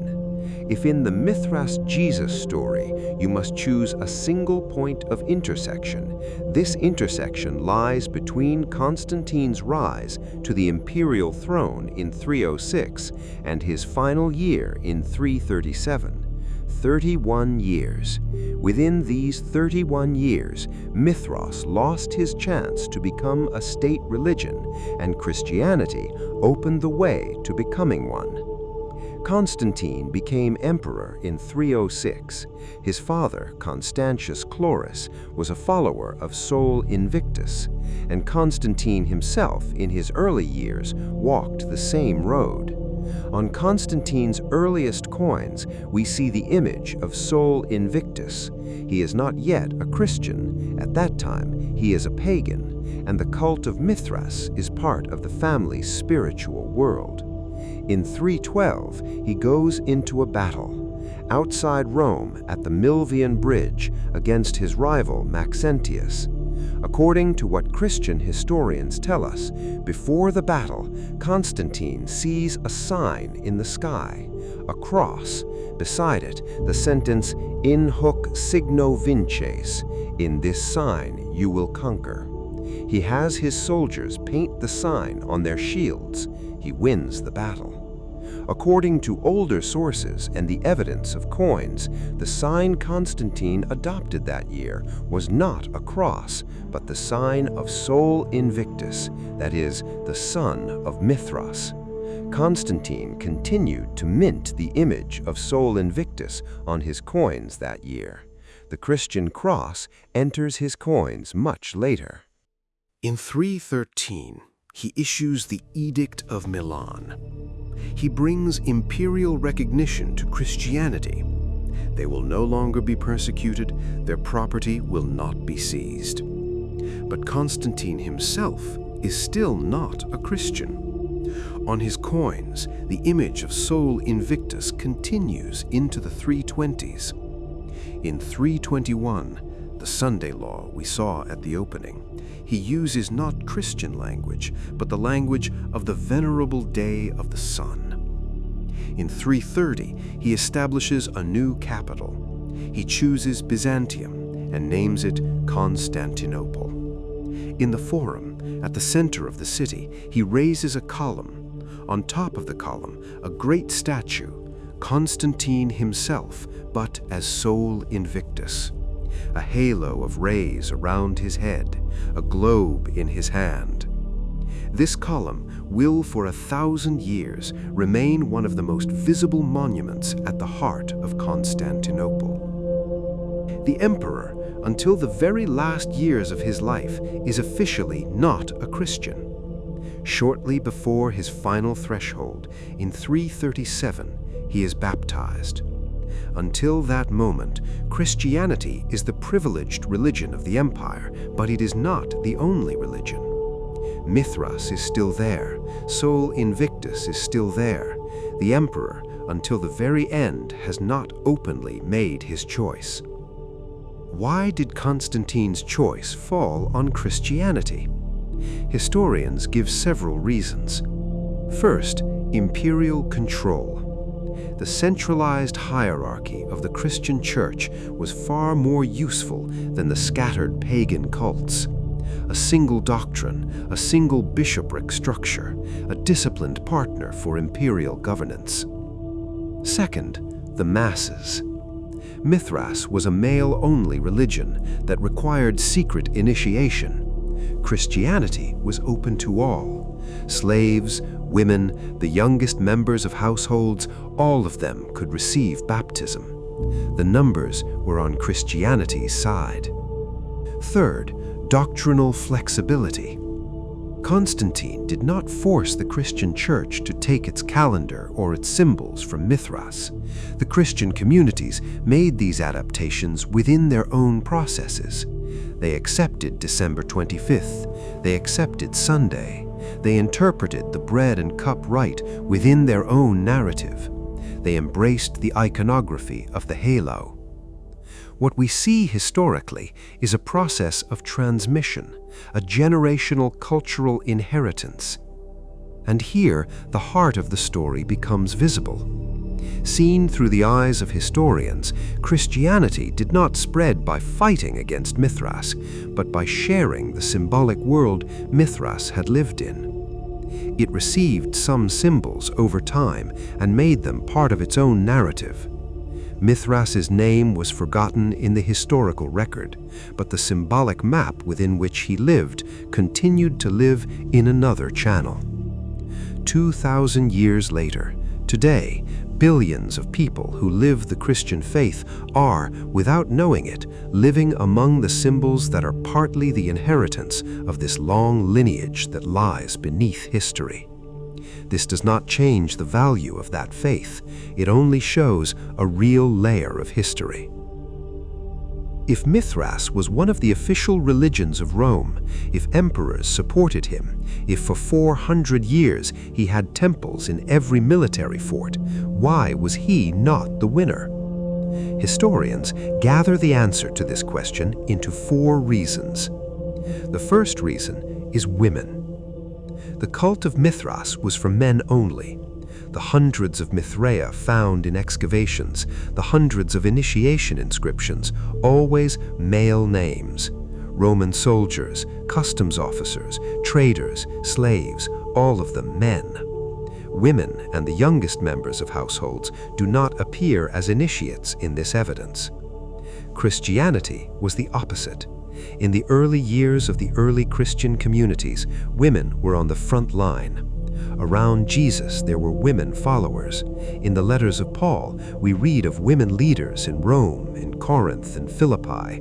If in the Mithras Jesus story you must choose a single point of intersection, this intersection lies between Constantine's rise to the imperial throne in 306 and his final year in 337. 31 years. Within these 31 years, Mithras lost his chance to become a state religion, and Christianity opened the way to becoming one. Constantine became emperor in 306. His father, Constantius Chlorus, was a follower of Sol Invictus, and Constantine himself, in his early years, walked the same road. On Constantine's earliest coins, we see the image of Sol Invictus. He is not yet a Christian. At that time, he is a pagan, and the cult of Mithras is part of the family's spiritual world. In 312, he goes into a battle outside Rome at the Milvian Bridge against his rival Maxentius. According to what Christian historians tell us, before the battle, Constantine sees a sign in the sky, a cross. Beside it, the sentence, "In hoc signo vinces," "In this sign you will conquer." He has his soldiers paint the sign on their shields. He wins the battle. According to older sources and the evidence of coins, the sign Constantine adopted that year was not a cross, but the sign of Sol Invictus, that is, the son of Mithras. Constantine continued to mint the image of Sol Invictus on his coins that year. The Christian cross enters his coins much later. In 313, he issues the Edict of Milan. He brings imperial recognition to Christianity. They will no longer be persecuted, their property will not be seized. But Constantine himself is still not a Christian. On his coins, the image of Sol Invictus continues into the 320s. In 321, the Sunday law we saw at the opening, he uses not Christian language, but the language of the venerable day of the sun. In 330, he establishes a new capital. He chooses Byzantium and names it Constantinople. In the Forum, at the center of the city, he raises a column. On top of the column, a great statue, Constantine himself, but as Sol Invictus. A halo of rays around his head, a globe in his hand. This column will for 1,000 years remain one of the most visible monuments at the heart of Constantinople. The emperor, until the very last years of his life, is officially not a Christian. Shortly before his final threshold, in 337, he is baptized. Until that moment, Christianity is the privileged religion of the empire, but it is not the only religion. Mithras is still there, Sol Invictus is still there. The emperor, until the very end, has not openly made his choice. Why did Constantine's choice fall on Christianity? Historians give several reasons. First, imperial control. The centralized hierarchy of the Christian Church was far more useful than the scattered pagan cults. A single doctrine, a single bishopric structure, a disciplined partner for imperial governance. Second, the masses. Mithras was a male-only religion that required secret initiation. Christianity was open to all. Slaves, women, the youngest members of households, all of them could receive baptism. The numbers were on Christianity's side. Third, doctrinal flexibility. Constantine did not force the Christian Church to take its calendar or its symbols from Mithras. The Christian communities made these adaptations within their own processes. They accepted December 25th. They accepted Sunday. They interpreted the bread and cup rite within their own narrative. They embraced the iconography of the halo. What we see historically is a process of transmission, a generational cultural inheritance. And here, the heart of the story becomes visible. Seen through the eyes of historians, Christianity did not spread by fighting against Mithras, but by sharing the symbolic world Mithras had lived in. It received some symbols over time and made them part of its own narrative. Mithras's name was forgotten in the historical record, but the symbolic map within which he lived continued to live in another channel. 2,000 years later, today, billions of people who live the Christian faith are, without knowing it, living among the symbols that are partly the inheritance of this long lineage that lies beneath history. This does not change the value of that faith. It only shows a real layer of history. If Mithras was one of the official religions of Rome, if emperors supported him, if for 400 years he had temples in every military fort, why was he not the winner? Historians gather the answer to this question into 4 reasons. The first reason is women. The cult of Mithras was for men only. The hundreds of Mithraea found in excavations, the hundreds of initiation inscriptions, always male names. Roman soldiers, customs officers, traders, slaves, all of them men. Women and the youngest members of households do not appear as initiates in this evidence. Christianity was the opposite. In the early years of the early Christian communities, women were on the front line. Around Jesus, there were women followers. In the letters of Paul, we read of women leaders in Rome, in Corinth, and Philippi.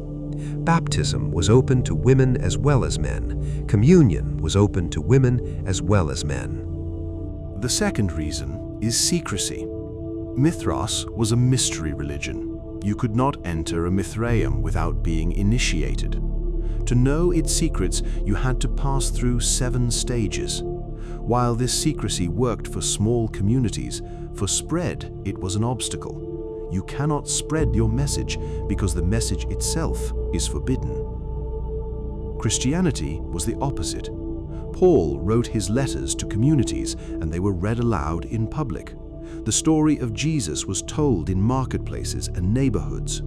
Baptism was open to women as well as men. Communion was open to women as well as men. The second reason is secrecy. Mithras was a mystery religion. You could not enter a Mithraeum without being initiated. To know its secrets, you had to pass through 7 stages. While this secrecy worked for small communities, for spread it was an obstacle. You cannot spread your message because the message itself is forbidden. Christianity was the opposite. Paul wrote his letters to communities and they were read aloud in public. The story of Jesus was told in marketplaces and neighborhoods.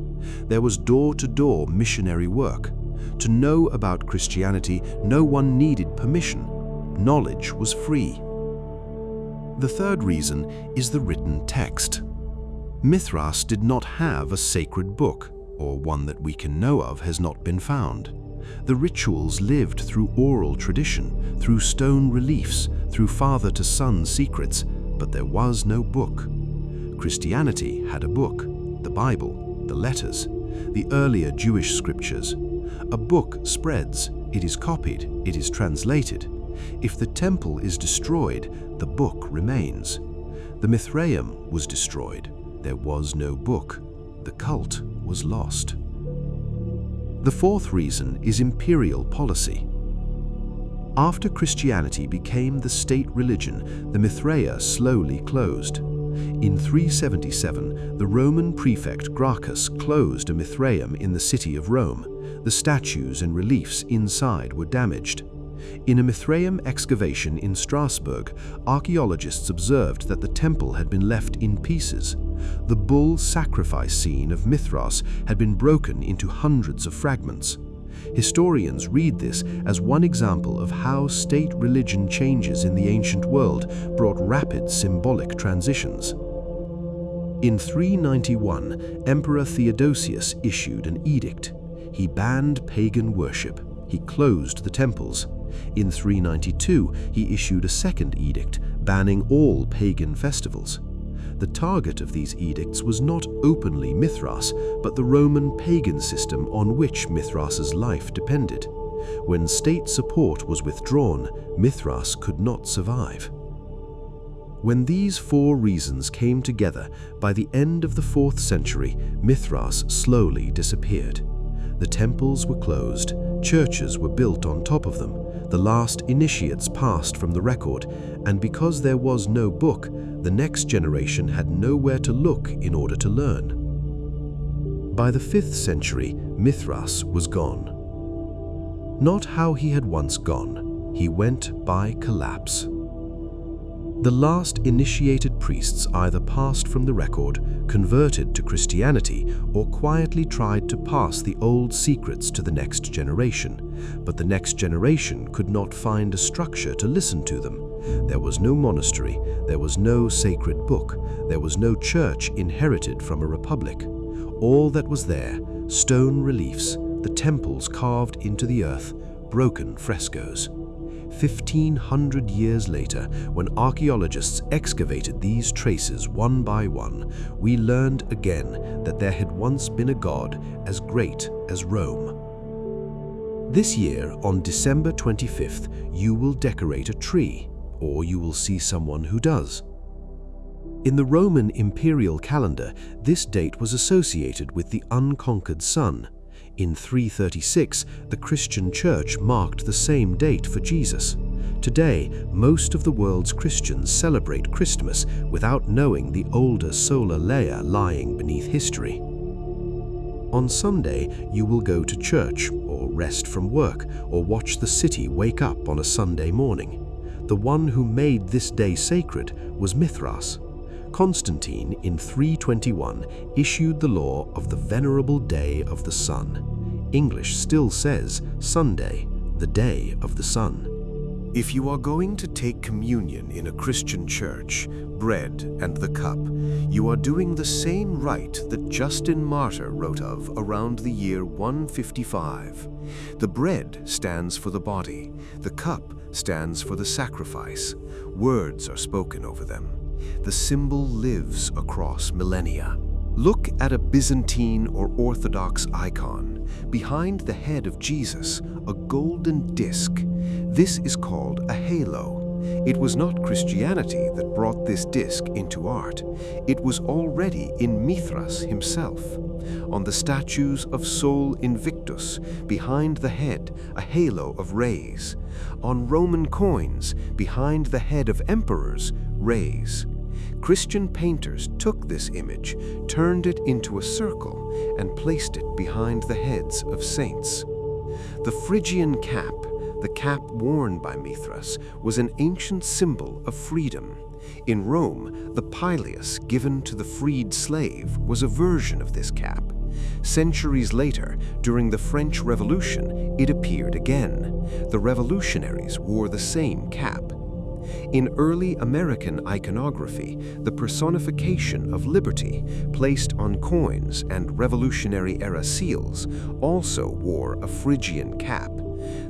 There was door-to-door missionary work. To know about Christianity, no one needed permission. Knowledge was free. The third reason is the written text. Mithras did not have a sacred book, or one that we can know of has not been found. The rituals lived through oral tradition, through stone reliefs, through father-to-son secrets, but there was no book. Christianity had a book, the Bible, the letters, the earlier Jewish scriptures. A book spreads, it is copied, it is translated. If the temple is destroyed, the book remains. The Mithraeum was destroyed. There was no book. The cult was lost. The fourth reason is imperial policy. After Christianity became the state religion, the Mithraea slowly closed. In 377, the Roman prefect Gracchus closed a Mithraeum in the city of Rome. The statues and reliefs inside were damaged. In a Mithraeum excavation in Strasbourg, archaeologists observed that the temple had been left in pieces. The bull sacrifice scene of Mithras had been broken into hundreds of fragments. Historians read this as one example of how state religion changes in the ancient world brought rapid symbolic transitions. In 391, Emperor Theodosius issued an edict. He banned pagan worship. He closed the temples. In 392, he issued a second edict, banning all pagan festivals. The target of these edicts was not openly Mithras, but the Roman pagan system on which Mithras's life depended. When state support was withdrawn, Mithras could not survive. When these four reasons came together, by the end of the 4th century, Mithras slowly disappeared. The temples were closed, churches were built on top of them, the last initiates passed from the record, and because there was no book, the next generation had nowhere to look in order to learn. By the 5th century, Mithras was gone. Not how he had once gone. He went by collapse. The last initiated priests either passed from the record, converted to Christianity, or quietly tried to pass the old secrets to the next generation. But the next generation could not find a structure to listen to them. There was no monastery, there was no sacred book, there was no church inherited from a republic. All that was there, stone reliefs, the temples carved into the earth, broken frescoes. 1,500 years later, when archaeologists excavated these traces one by one, we learned again that there had once been a god as great as Rome. This year, on December 25th, you will decorate a tree, or you will see someone who does. In the Roman Imperial calendar, this date was associated with the Unconquered Sun. In 336, the Christian Church marked the same date for Jesus. Today, most of the world's Christians celebrate Christmas without knowing the older solar layer lying beneath history. On Sunday, you will go to church, or rest from work, or watch the city wake up on a Sunday morning. The one who made this day sacred was Mithras. Constantine, in 321, issued the law of the Venerable Day of the Sun. English still says Sunday, the day of the sun. If you are going to take communion in a Christian church, bread and the cup, you are doing the same rite that Justin Martyr wrote of around the year 155. The bread stands for the body, the cup stands for the sacrifice. Words are spoken over them. The symbol lives across millennia. Look at a Byzantine or Orthodox icon. Behind the head of Jesus, a golden disc. This is called a halo. It was not Christianity that brought this disc into art. It was already in Mithras himself. On the statues of Sol Invictus, behind the head, a halo of rays. On Roman coins, behind the head of emperors, rays. Christian painters took this image, turned it into a circle, and placed it behind the heads of saints. The Phrygian cap, the cap worn by Mithras, was an ancient symbol of freedom. In Rome, the pileus given to the freed slave was a version of this cap. Centuries later, during the French Revolution, it appeared again. The revolutionaries wore the same cap. In early American iconography, the personification of liberty, placed on coins and Revolutionary-era seals, also wore a Phrygian cap.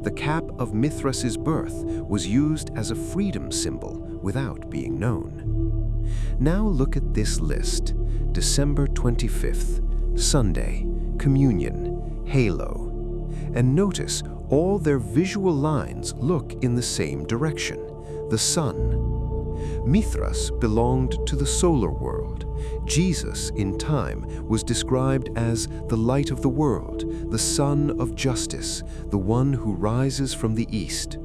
The cap of Mithras's birth was used as a freedom symbol without being known. Now look at this list: December 25th, Sunday, Communion, Halo. And notice all their visual lines look in the same direction. The sun. Mithras belonged to the solar world. Jesus, in time, was described as the light of the world, the sun of justice, the one who rises from the east.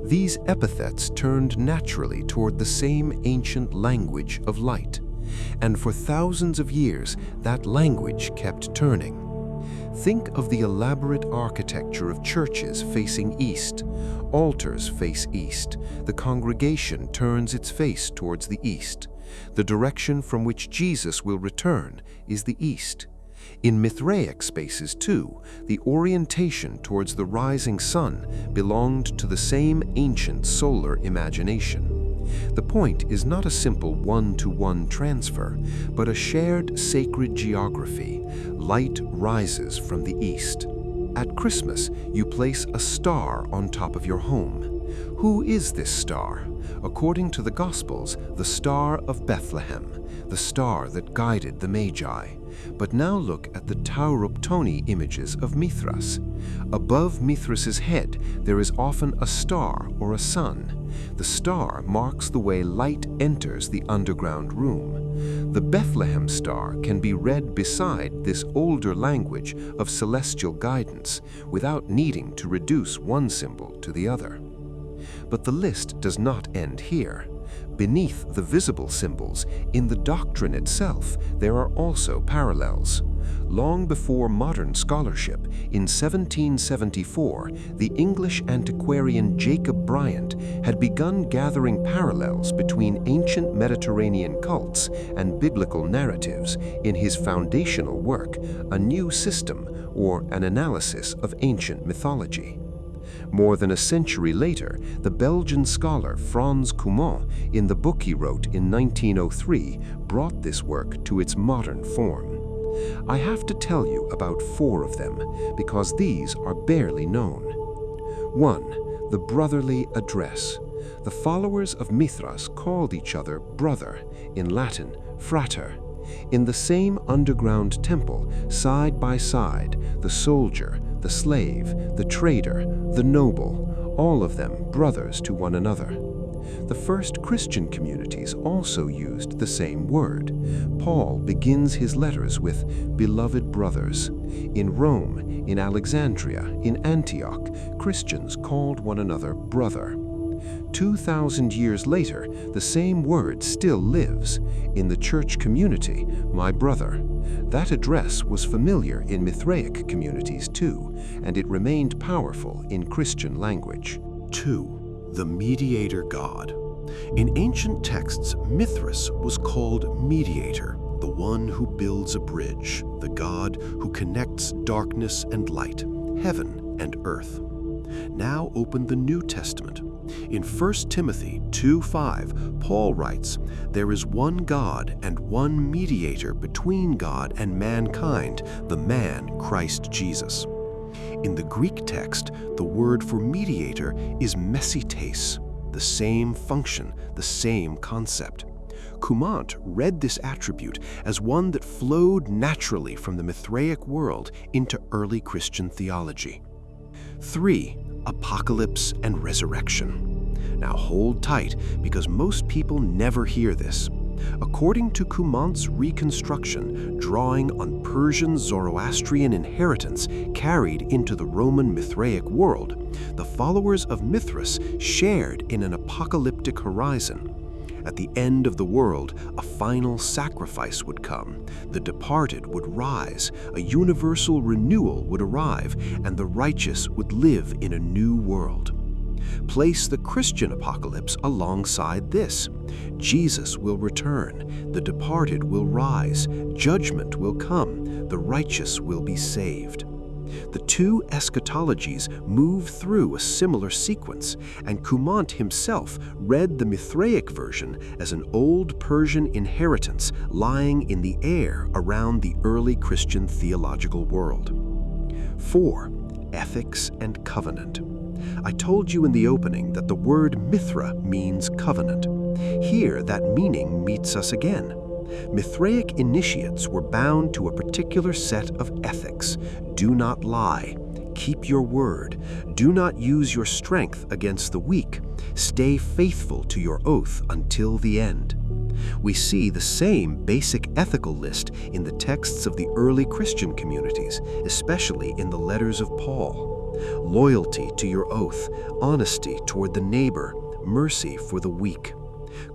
These epithets turned naturally toward the same ancient language of light. And for thousands of years, that language kept turning. Think of the elaborate architecture of churches facing east. Altars face east. The congregation turns its face towards the east. The direction from which Jesus will return is the east. In Mithraic spaces, too, the orientation towards the rising sun belonged to the same ancient solar imagination. The point is not a simple one-to-one transfer, but a shared sacred geography. Light rises from the east. At Christmas, you place a star on top of your home. Who is this star? According to the Gospels, the Star of Bethlehem, the star that guided the Magi. But now look at the Tauroctony images of Mithras. Above Mithras's head, there is often a star or a sun. The star marks the way light enters the underground room. The Bethlehem star can be read beside this older language of celestial guidance without needing to reduce one symbol to the other. But the list does not end here. Beneath the visible symbols, in the doctrine itself, there are also parallels. Long before modern scholarship, in 1774, the English antiquarian Jacob Bryant had begun gathering parallels between ancient Mediterranean cults and biblical narratives in his foundational work, A New System, or an analysis of ancient mythology. More than a century later, the Belgian scholar Franz Cumont, in the book he wrote in 1903, brought this work to its modern form. I have to tell you about 4 of them, because these are barely known. 1. The brotherly address. The followers of Mithras called each other brother, in Latin, frater. In the same underground temple, side by side, the soldier, the slave, the trader, the noble, all of them brothers to one another. The first Christian communities also used the same word. Paul begins his letters with beloved brothers. In Rome, in Alexandria, in Antioch, Christians called one another brother. 2,000 years later, the same word still lives. In the church community, my brother. That address was familiar in Mithraic communities too, and it remained powerful in Christian language. 2. The mediator god. In ancient texts, Mithras was called mediator, the one who builds a bridge, the god who connects darkness and light, heaven and earth. Now open the New Testament. In 1 Timothy 2:5, Paul writes, "There is one God and one mediator between God and mankind, the man Christ Jesus." In the Greek text, the word for mediator is mesites, the same function, the same concept. Cumont read this attribute as one that flowed naturally from the Mithraic world into early Christian theology. 3. Apocalypse and resurrection. Now hold tight, because most people never hear this. According to Cumont's reconstruction, drawing on Persian Zoroastrian inheritance carried into the Roman Mithraic world, the followers of Mithras shared in an apocalyptic horizon. At the end of the world, a final sacrifice would come, the departed would rise, a universal renewal would arrive, and the righteous would live in a new world. Place the Christian apocalypse alongside this. Jesus will return, the departed will rise, judgment will come, the righteous will be saved. The two eschatologies move through a similar sequence, and Cumont himself read the Mithraic version as an old Persian inheritance lying in the air around the early Christian theological world. 4. Ethics and covenant. I told you in the opening that the word Mithra means covenant. Here, that meaning meets us again. Mithraic initiates were bound to a particular set of ethics. Do not lie. Keep your word. Do not use your strength against the weak. Stay faithful to your oath until the end. We see the same basic ethical list in the texts of the early Christian communities, especially in the letters of Paul. Loyalty to your oath, honesty toward the neighbor, mercy for the weak.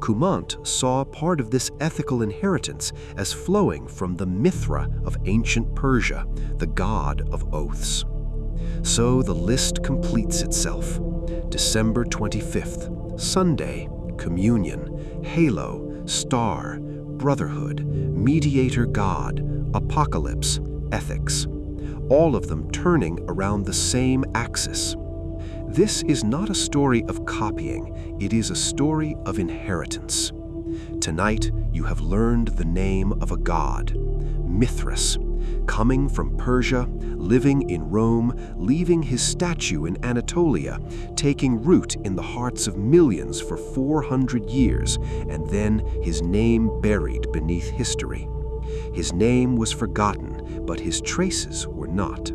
Cumont saw part of this ethical inheritance as flowing from the Mithra of ancient Persia, the god of oaths. So the list completes itself. December 25th, Sunday, communion, halo, star, brotherhood, mediator god, apocalypse, ethics, all of them turning around the same axis. This is not a story of copying, it is a story of inheritance. Tonight, you have learned the name of a god, Mithras, coming from Persia, living in Rome, leaving his statue in Anatolia, taking root in the hearts of millions for 400 years, and then his name buried beneath history. His name was forgotten, but his traces were not.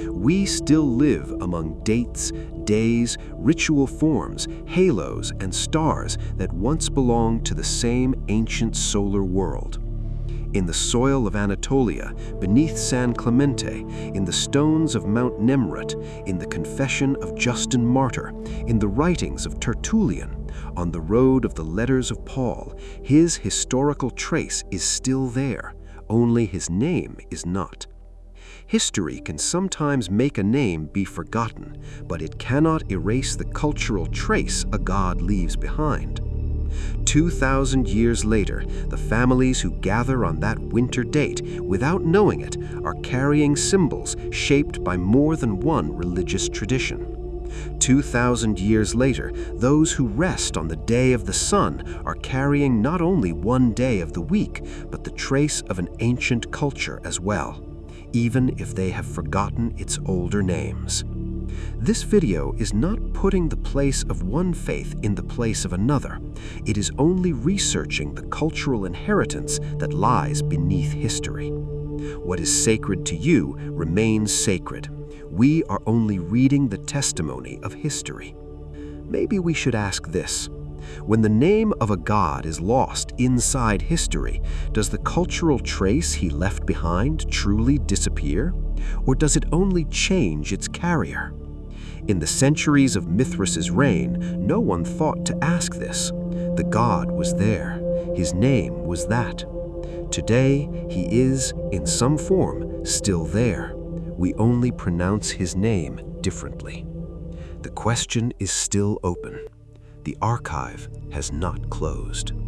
We still live among dates, days, ritual forms, halos, and stars that once belonged to the same ancient solar world. In the soil of Anatolia, beneath San Clemente, in the stones of Mount Nemrut, in the confession of Justin Martyr, in the writings of Tertullian, on the road of the letters of Paul, his historical trace is still there, only his name is not. History can sometimes make a name be forgotten, but it cannot erase the cultural trace a god leaves behind. 2,000 years later, the families who gather on that winter date, without knowing it, are carrying symbols shaped by more than one religious tradition. 2,000 years later, those who rest on the day of the sun are carrying not only one day of the week, but the trace of an ancient culture as well, even if they have forgotten its older names. This video is not putting the place of one faith in the place of another. It is only researching the cultural inheritance that lies beneath history. What is sacred to you remains sacred. We are only reading the testimony of history. Maybe we should ask this. When the name of a god is lost inside history, does the cultural trace he left behind truly disappear? Or does it only change its carrier? In the centuries of Mithras's reign, no one thought to ask this. The god was there. His name was that. Today, he is, in some form, still there. We only pronounce his name differently. The question is still open. The archive has not closed.